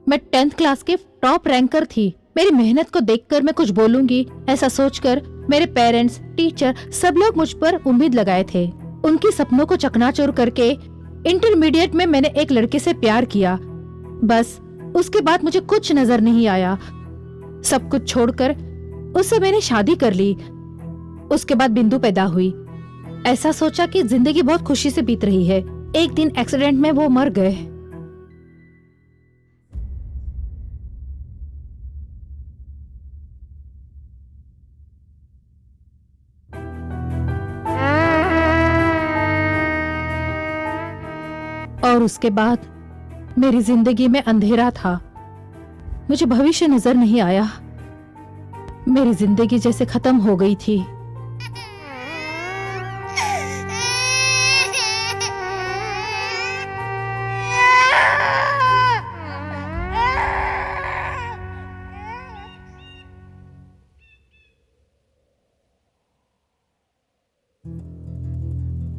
मैं 10th क्लास के टॉप रैंकर थी। मेरी मेहनत को देखकर मैं कुछ बोलूंगी ऐसा सोचकर मेरे पेरेंट्स, टीचर सब लोग मुझ पर उम्मीद लगाए थे। उनकी सपनों को चकनाचूर करके इंटरमीडिएट में मैंने एक लड़के से प्यार किया। बस उसके बाद मुझे कुछ नजर नहीं आया। सब कुछ छोड़कर उससे मैंने शादी कर ली। उसके बाद बिंदु पैदा हुई। ऐसा सोचा कि जिंदगी बहुत खुशी से बीत रही है। एक दिन एक्सीडेंट में वो मर गए। और उसके बाद मेरी जिंदगी में अंधेरा था। मुझे भविष्य नजर नहीं आया। मेरी जिंदगी जैसे खत्म हो गई थी।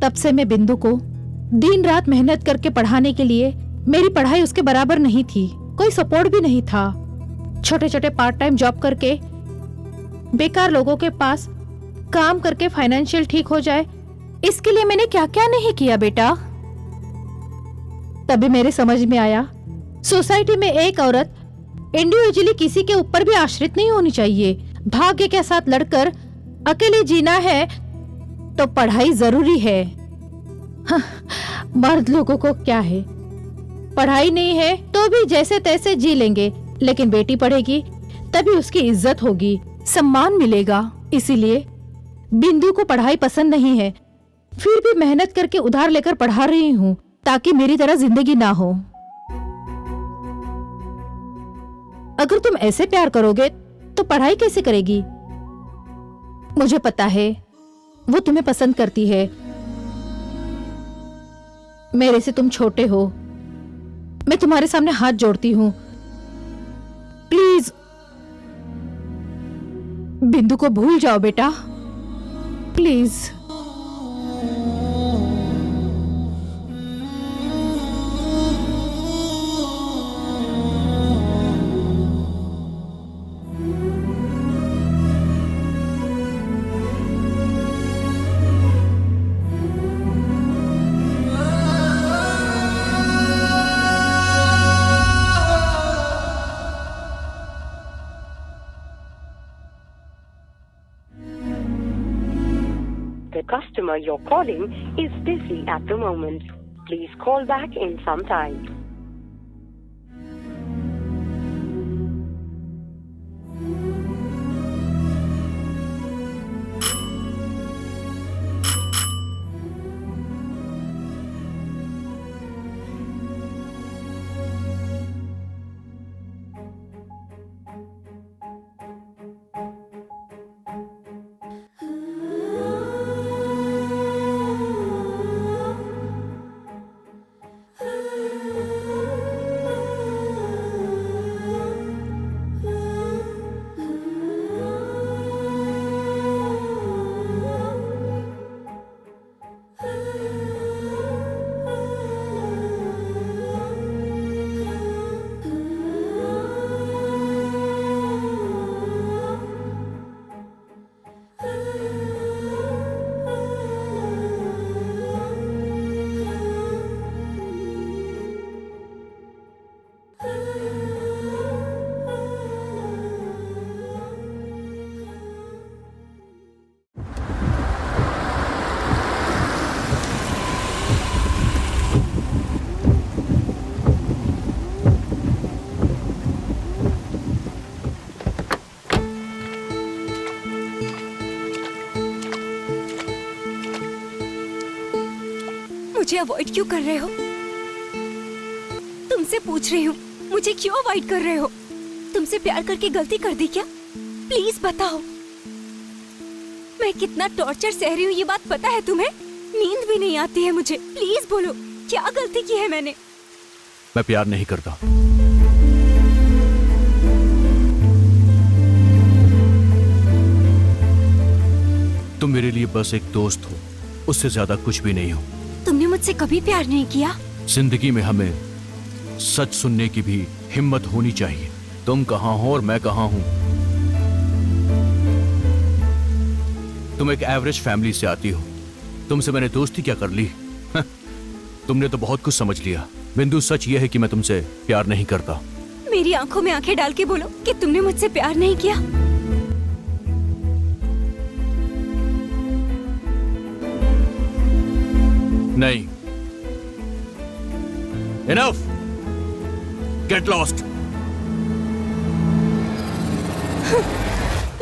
तब से मैं बिंदु को दिन रात मेहनत करके पढ़ाने के लिए, मेरी पढ़ाई उसके बराबर नहीं थी। कोई सपोर्ट भी नहीं था। छोटे छोटे पार्ट टाइम जॉब करके बेकार लोगों के पास काम करके फाइनेंशियल ठीक हो जाए, इसके लिए मैंने क्या क्या नहीं किया बेटा। तभी मेरे समझ में आया सोसाइटी में एक औरत इंडिविजुअली किसी के ऊपर भी आश्रित नहीं होनी चाहिए। भाग्य के साथ लड़कर अकेले जीना है तो पढ़ाई जरूरी है। हाँ, मर्द लोगों को क्या है, पढ़ाई नहीं है तो भी जैसे तैसे जी लेंगे, लेकिन बेटी पढ़ेगी तभी उसकी इज्जत होगी, सम्मान मिलेगा। इसीलिए बिंदु को पढ़ाई पसंद नहीं है, फिर भी मेहनत करके उधार लेकर पढ़ा रही हूँ ताकि मेरी तरह जिंदगी ना हो। अगर तुम ऐसे प्यार करोगे तो पढ़ाई कैसे करेगी? मुझे पता है वो तुम्हें पसंद करती है। मेरे से तुम छोटे हो, मैं तुम्हारे सामने हाथ जोड़ती हूँ, प्लीज बिंदु को भूल जाओ बेटा, please. The customer you're calling is busy at the moment. Please call back in some time. मुझे अवॉइड क्यों कर रहे हो? तुमसे पूछ रही हूँ, मुझे क्यों अवॉइड कर रहे हो? तुमसे प्यार करके गलती कर दी क्या? प्लीज बताओ। मैं कितना टॉर्चर सह रही हूँ ये बात पता है तुम्हें? नींद भी नहीं आती है मुझे। प्लीज बोलो, क्या गलती की है मैंने? मैं प्यार नहीं करता। तुम मेरे लिए बस एक दोस्त हो, उससे ज्यादा कुछ भी नहीं हो। तुमने मुझसे कभी प्यार नहीं किया? जिंदगी में हमें सच सुनने की भी हिम्मत होनी चाहिए। तुम कहाँ हो और मैं कहाँ हूं। तुम एक एवरेज फैमिली से आती हो, तुमसे मैंने दोस्ती क्या कर ली? तुमने तो बहुत कुछ समझ लिया। बिंदु, सच यह है कि मैं तुमसे प्यार नहीं करता। मेरी आंखों में आंखें डाल के बोलो कि तुमने मुझसे प्यार नहीं किया। नहीं। Enough! Get lost!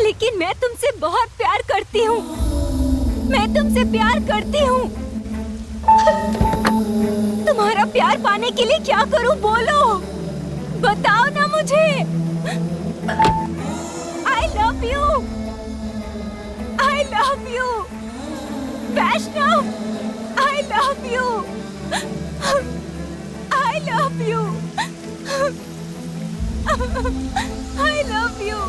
लेकिन मैं तुमसे बहुत प्यार करती हूँ। मैं तुमसे प्यार करती हूँ। तुम्हारा प्यार पाने के लिए क्या करूँ बोलो? बताओ ना मुझे। I love you. I love you. Vaishnav, I love you. I love you. I love you.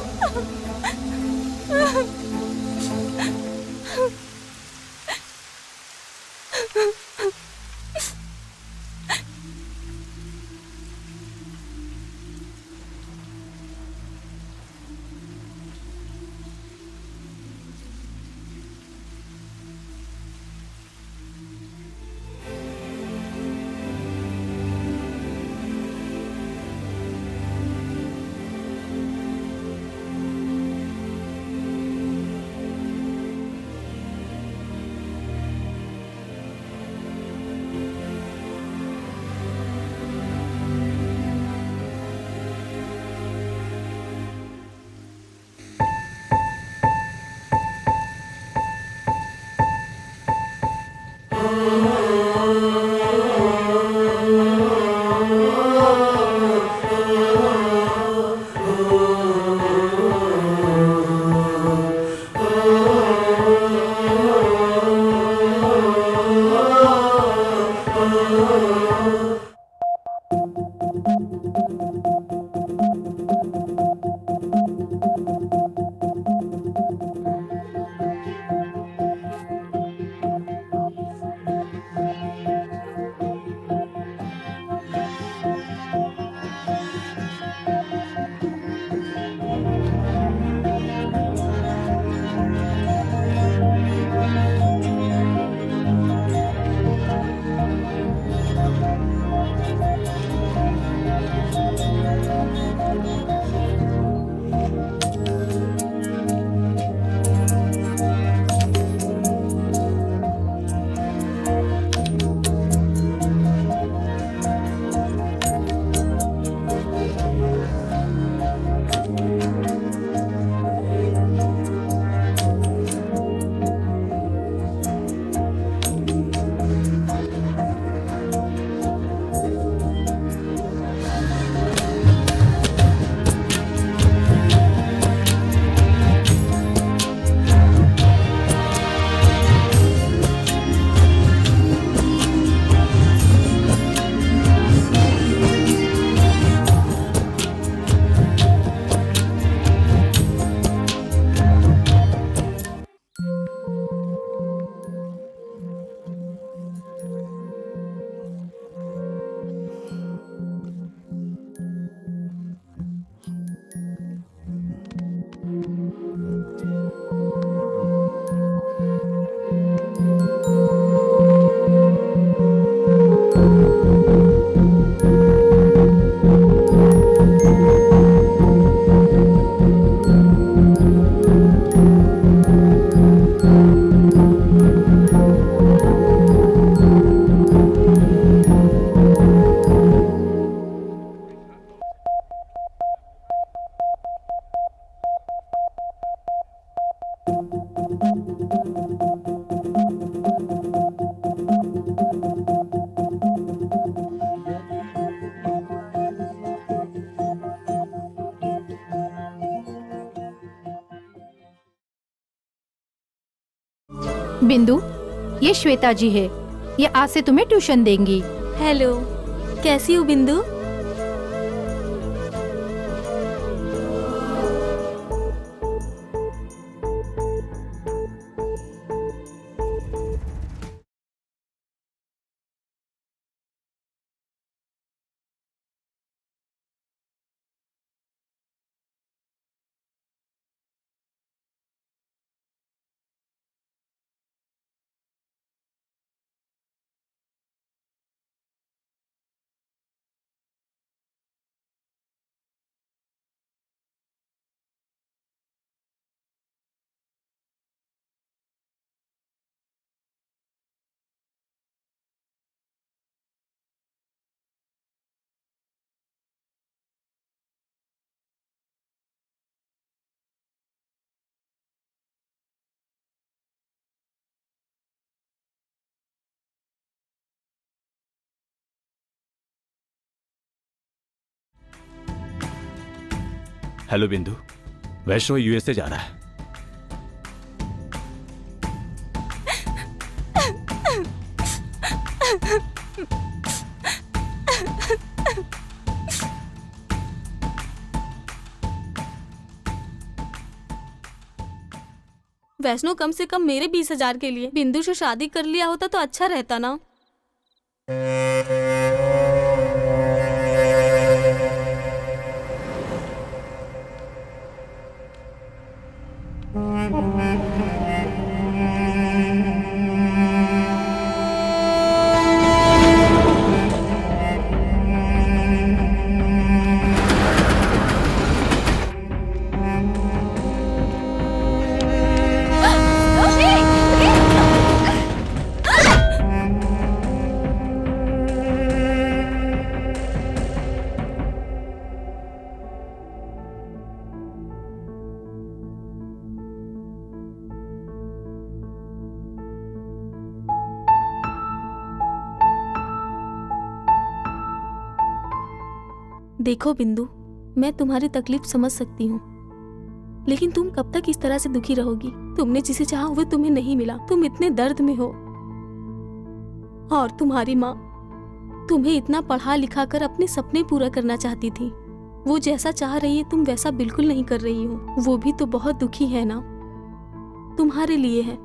बिंदु, ये श्वेता जी है। ये आज से तुम्हें ट्यूशन देंगी। हेलो, कैसी हो बिंदु? हेलो बिंदु, वैष्णव यूएसए जा रहा है। वैष्णो, कम से कम मेरे 20,000 के लिए बिंदु से शादी कर लिया होता तो अच्छा रहता ना। देखो बिंदु, मैं तुम्हारी तकलीफ समझ सकती हूँ, लेकिन तुम कब तक इस तरह से दुखी रहोगी? तुमने जिसे चाहा वो तुम्हें नहीं मिला, तुम इतने दर्द में हो। और तुम्हारी माँ तुम्हें इतना पढ़ा लिखा कर अपने सपने पूरा करना चाहती थी। वो जैसा चाह रही है तुम वैसा बिल्कुल नहीं कर रही हो। वो भी तो बहुत दुखी है ना, तुम्हारे लिए है।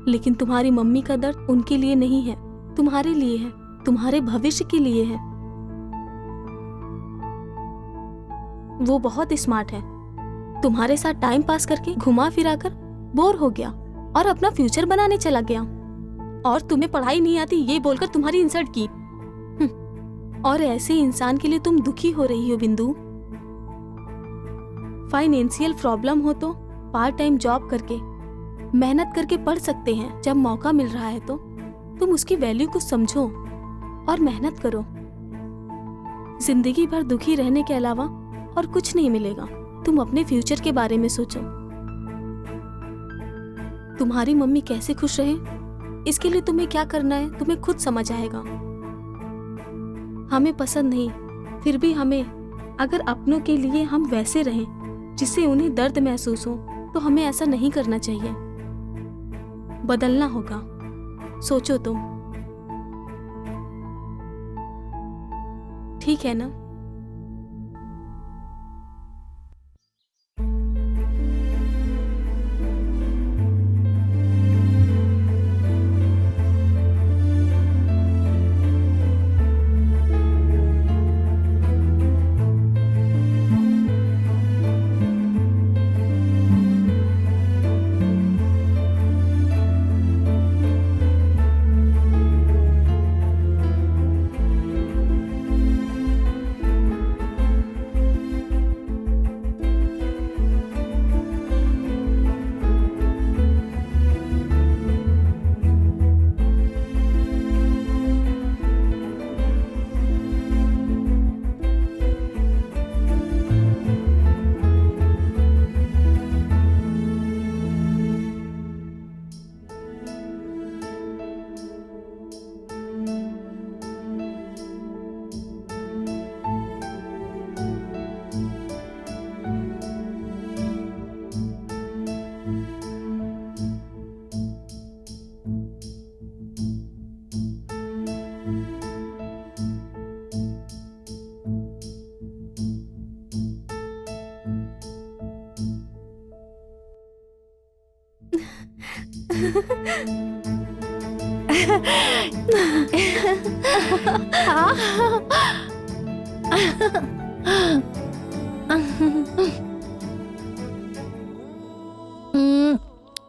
लेकिन तुम्हारी मम्मी का दर्द उनके लिए नहीं है, तुम्हारे लिए है, तुम्हारे भविष्य के लिए है। वो बहुत स्मार्ट है, तुम्हारे साथ टाइम पास करके घुमा फिरा कर बोर हो गया और अपना फ्यूचर बनाने चला गया। और तुम्हें पढ़ाई नहीं आती ये बोलकर तुम्हारी इंसल्ट की। और ऐसे इंसान के लिए तुम दुखी हो रही हो बिंदु। फाइनेंशियल प्रॉब्लम हो तो पार्ट टाइम जॉब करके मेहनत करके पढ़ सकते हैं। जब मौका मिल रहा है तो तुम उसकी वैल्यू को समझो और मेहनत करो। जिंदगी भर दुखी रहने के अलावा और कुछ नहीं मिलेगा। तुम अपने फ्यूचर के बारे में सोचो। तुम्हारी मम्मी कैसे खुश रहे, इसके लिए तुम्हें क्या करना है तुम्हें खुद समझ आएगा। हमें पसंद नहीं, फिर भी हमें अगर अपनों के लिए हम वैसे रहें जिससे उन्हें दर्द महसूस हो, तो हमें ऐसा नहीं करना चाहिए। बदलना होगा, सोचो तुम। ठीक है ना?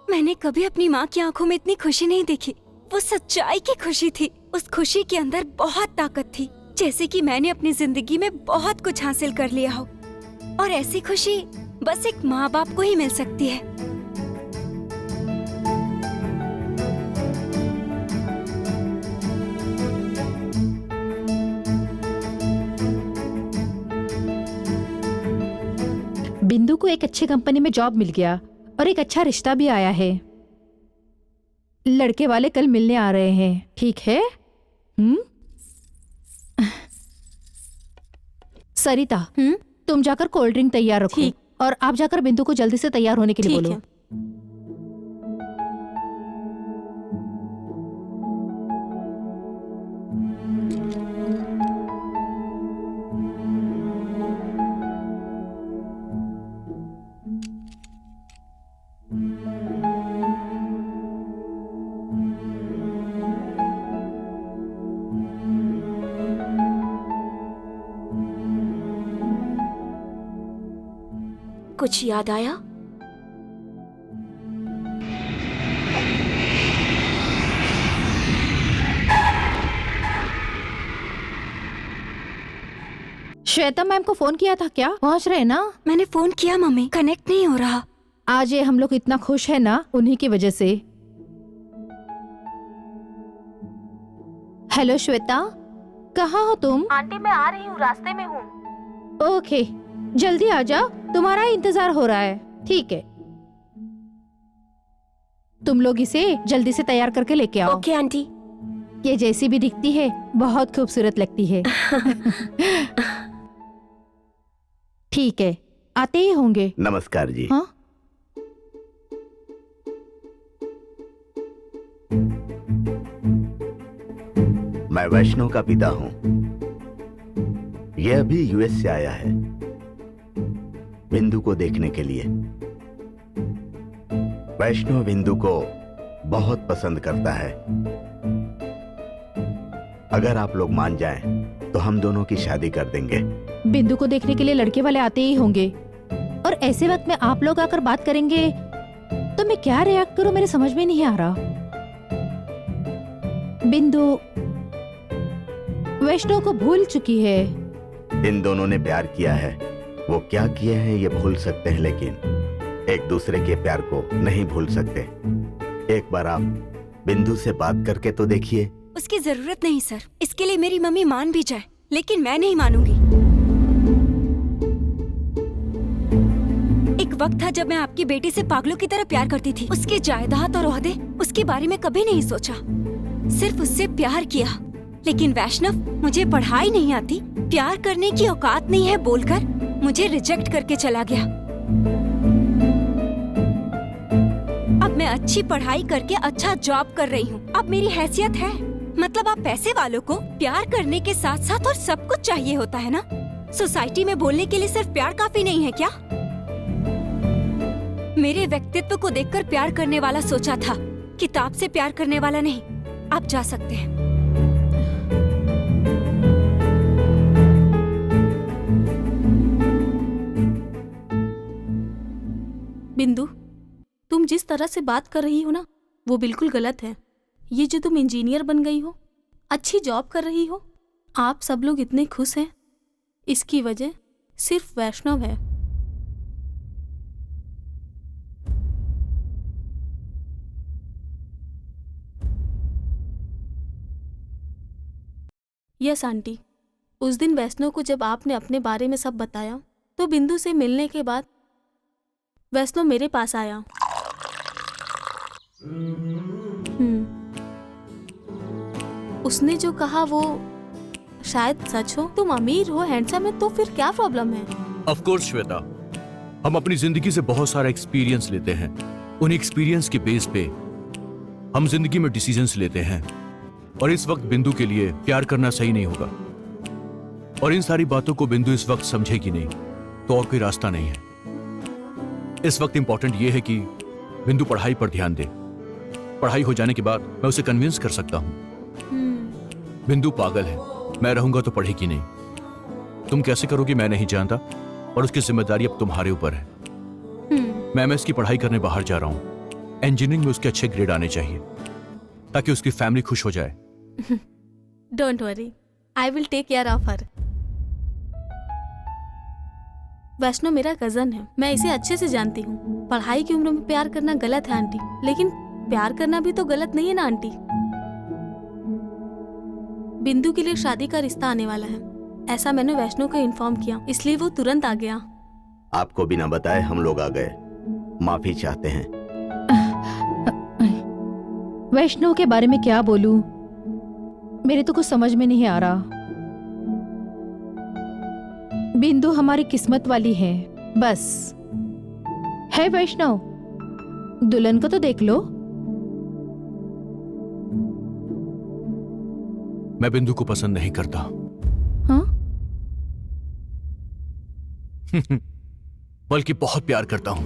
मैंने कभी अपनी माँ की आंखों में इतनी खुशी नहीं देखी। वो सच्चाई की खुशी थी। उस खुशी के अंदर बहुत ताकत थी, जैसे कि मैंने अपनी जिंदगी में बहुत कुछ हासिल कर लिया हो। और ऐसी खुशी बस एक माँ बाप को ही मिल सकती है। बिंदु को एक अच्छी कंपनी में जॉब मिल गया और एक अच्छा रिश्ता भी आया है। लड़के वाले कल मिलने आ रहे हैं, ठीक है? सरिता, तुम जाकर कोल्ड ड्रिंक तैयार रखो। और आप जाकर बिंदु को जल्दी से तैयार होने के लिए बोलो। कुछ याद आया? श्वेता मैम को फोन किया था क्या? पहुंच रहे ना? मैंने फोन किया मम्मी, कनेक्ट नहीं हो रहा। आज ये हम लोग इतना खुश है ना, उन्हीं की वजह से। हेलो श्वेता, कहाँ हो तुम? आंटी मैं आ रही हूँ, रास्ते में हूँ। ओके, जल्दी आ जाओ, तुम्हारा इंतजार हो रहा है। ठीक है, तुम लोग इसे जल्दी से तैयार करके लेके आओ। Okay aunty. ये जैसी भी दिखती है बहुत खूबसूरत लगती है। ठीक है, आते ही होंगे। नमस्कार जी। हाँ? मैं वैष्णव का पिता हूं। यह अभी यूएस से आया है बिंदु को देखने के लिए। वैष्णव बिंदु को बहुत पसंद करता है। अगर आप लोग मान जाएं, तो हम दोनों की शादी कर देंगे। बिंदु को देखने के लिए लड़के वाले आते ही होंगे, और ऐसे वक्त में आप लोग आकर बात करेंगे तो मैं क्या रिएक्ट करूं, मेरे समझ में नहीं आ रहा। बिंदु वैष्णव को भूल चुकी है। इन दोनों ने प्यार किया है। वो क्या किए हैं ये भूल सकते हैं, लेकिन एक दूसरे के प्यार को नहीं भूल सकते। एक बार आप बिंदु से बात करके तो देखिए। उसकी जरूरत नहीं सर, इसके लिए मेरी मम्मी मान भी जाए, लेकिन मैं नहीं मानूंगी। एक वक्त था जब मैं आपकी बेटी से पागलों की तरह प्यार करती थी। उसके जायदाद और ओहदे, उसके बारे में कभी नहीं सोचा, सिर्फ उससे प्यार किया। लेकिन वैष्णव मुझे पढ़ाई नहीं आती, प्यार करने की औकात नहीं है बोलकर मुझे रिजेक्ट करके चला गया। अब मैं अच्छी पढ़ाई करके अच्छा जॉब कर रही हूँ। अब मेरी हैसियत है। मतलब आप पैसे वालों को प्यार करने के साथ साथ और सब कुछ चाहिए होता है ना? सोसाइटी में बोलने के लिए सिर्फ प्यार काफी नहीं है क्या? मेरे व्यक्तित्व को देखकर प्यार करने वाला सोचा था, किताब से प्यार करने वाला नहीं। आप जा सकते हैं। बिंदु, तुम जिस तरह से बात कर रही हो ना, वो बिल्कुल गलत है। ये जो तुम इंजीनियर बन गई हो, अच्छी जॉब कर रही हो, आप सब लोग इतने खुश हैं, इसकी वजह सिर्फ वैष्णव है। यस आंटी, उस दिन वैष्णव को जब आपने अपने बारे में सब बताया, तो बिंदु से मिलने के बाद वैष्णव मेरे पास आया। उसने जो कहा वो शायद सच हो। तुम अमीर हो, हैंडसम है, तो फिर क्या प्रॉब्लम है? ऑफ कोर्स श्वेता, हम अपनी जिंदगी से बहुत सारा एक्सपीरियंस लेते हैं। उन एक्सपीरियंस के बेस पे हम जिंदगी में डिसीजंस लेते हैं। और इस वक्त बिंदु के लिए प्यार करना सही नहीं होगा। और इन सारी बातों को बिंदु इस वक्त समझेगी नहीं, तो और कोई रास्ता नहीं है। इस वक्त इंपॉर्टेंट यह है कि बिंदु पढ़ाई पर ध्यान दे। पढ़ाई हो जाने के बाद मैं उसे कन्विंस कर सकता हूँ। बिंदु पागल है, मैं रहूंगा तो पढ़ेगी नहीं। तुम कैसे करोगी मैं नहीं जानता, और उसकी जिम्मेदारी अब तुम्हारे ऊपर है। मैं एमएस की पढ़ाई करने बाहर जा रहा हूँ। इंजीनियरिंग में उसके अच्छे ग्रेड आने चाहिए ताकि उसकी फैमिली खुश हो जाए। Don't worry, I will take care of her. Vaishnav मेरा कजन है, मैं इसे अच्छे से जानती हूँ। पढ़ाई की उम्र में प्यार करना गलत है आंटी, लेकिन प्यार करना भी तो गलत नहीं है ना आंटी। बिंदु के लिए शादी का रिश्ता आने वाला है, ऐसा मैंने वैष्णव को इन्फॉर्म किया, इसलिए वो तुरंत आ गया। आपको बिना बताए हम लोग आ गए, माफी चाहते हैं। वैष्णव के बारे में क्या बोलूं, मेरे तो कुछ समझ में नहीं आ रहा। बिंदु हमारी किस्मत वाली है, बस है। वैष्णव, दुल्हन को तो देख लो। मैं बिंदु को पसंद नहीं करता। हाँ? बल्कि बहुत प्यार करता हूँ।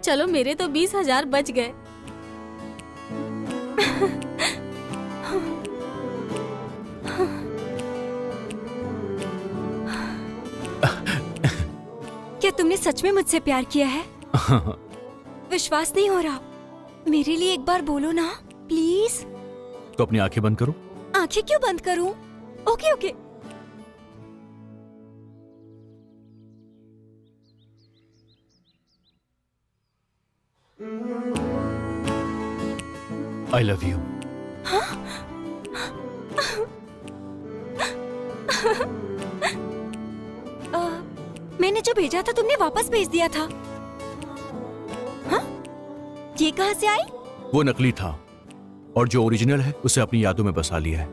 चलो मेरे तो 20,000 बच गए। क्या तुमने सच में मुझसे प्यार किया है? विश्वास नहीं हो रहा। मेरे लिए एक बार बोलो ना प्लीज। तो अपनी आंखें बंद करो। आंखें क्यों बंद करूं? Okay okay. I love you. मैंने जो भेजा था तुमने वापस भेज दिया था। हाँ? ये कहाँ से आई? वो नकली था और जो ओरिजिनल है उसे अपनी यादों में बसा लिया है।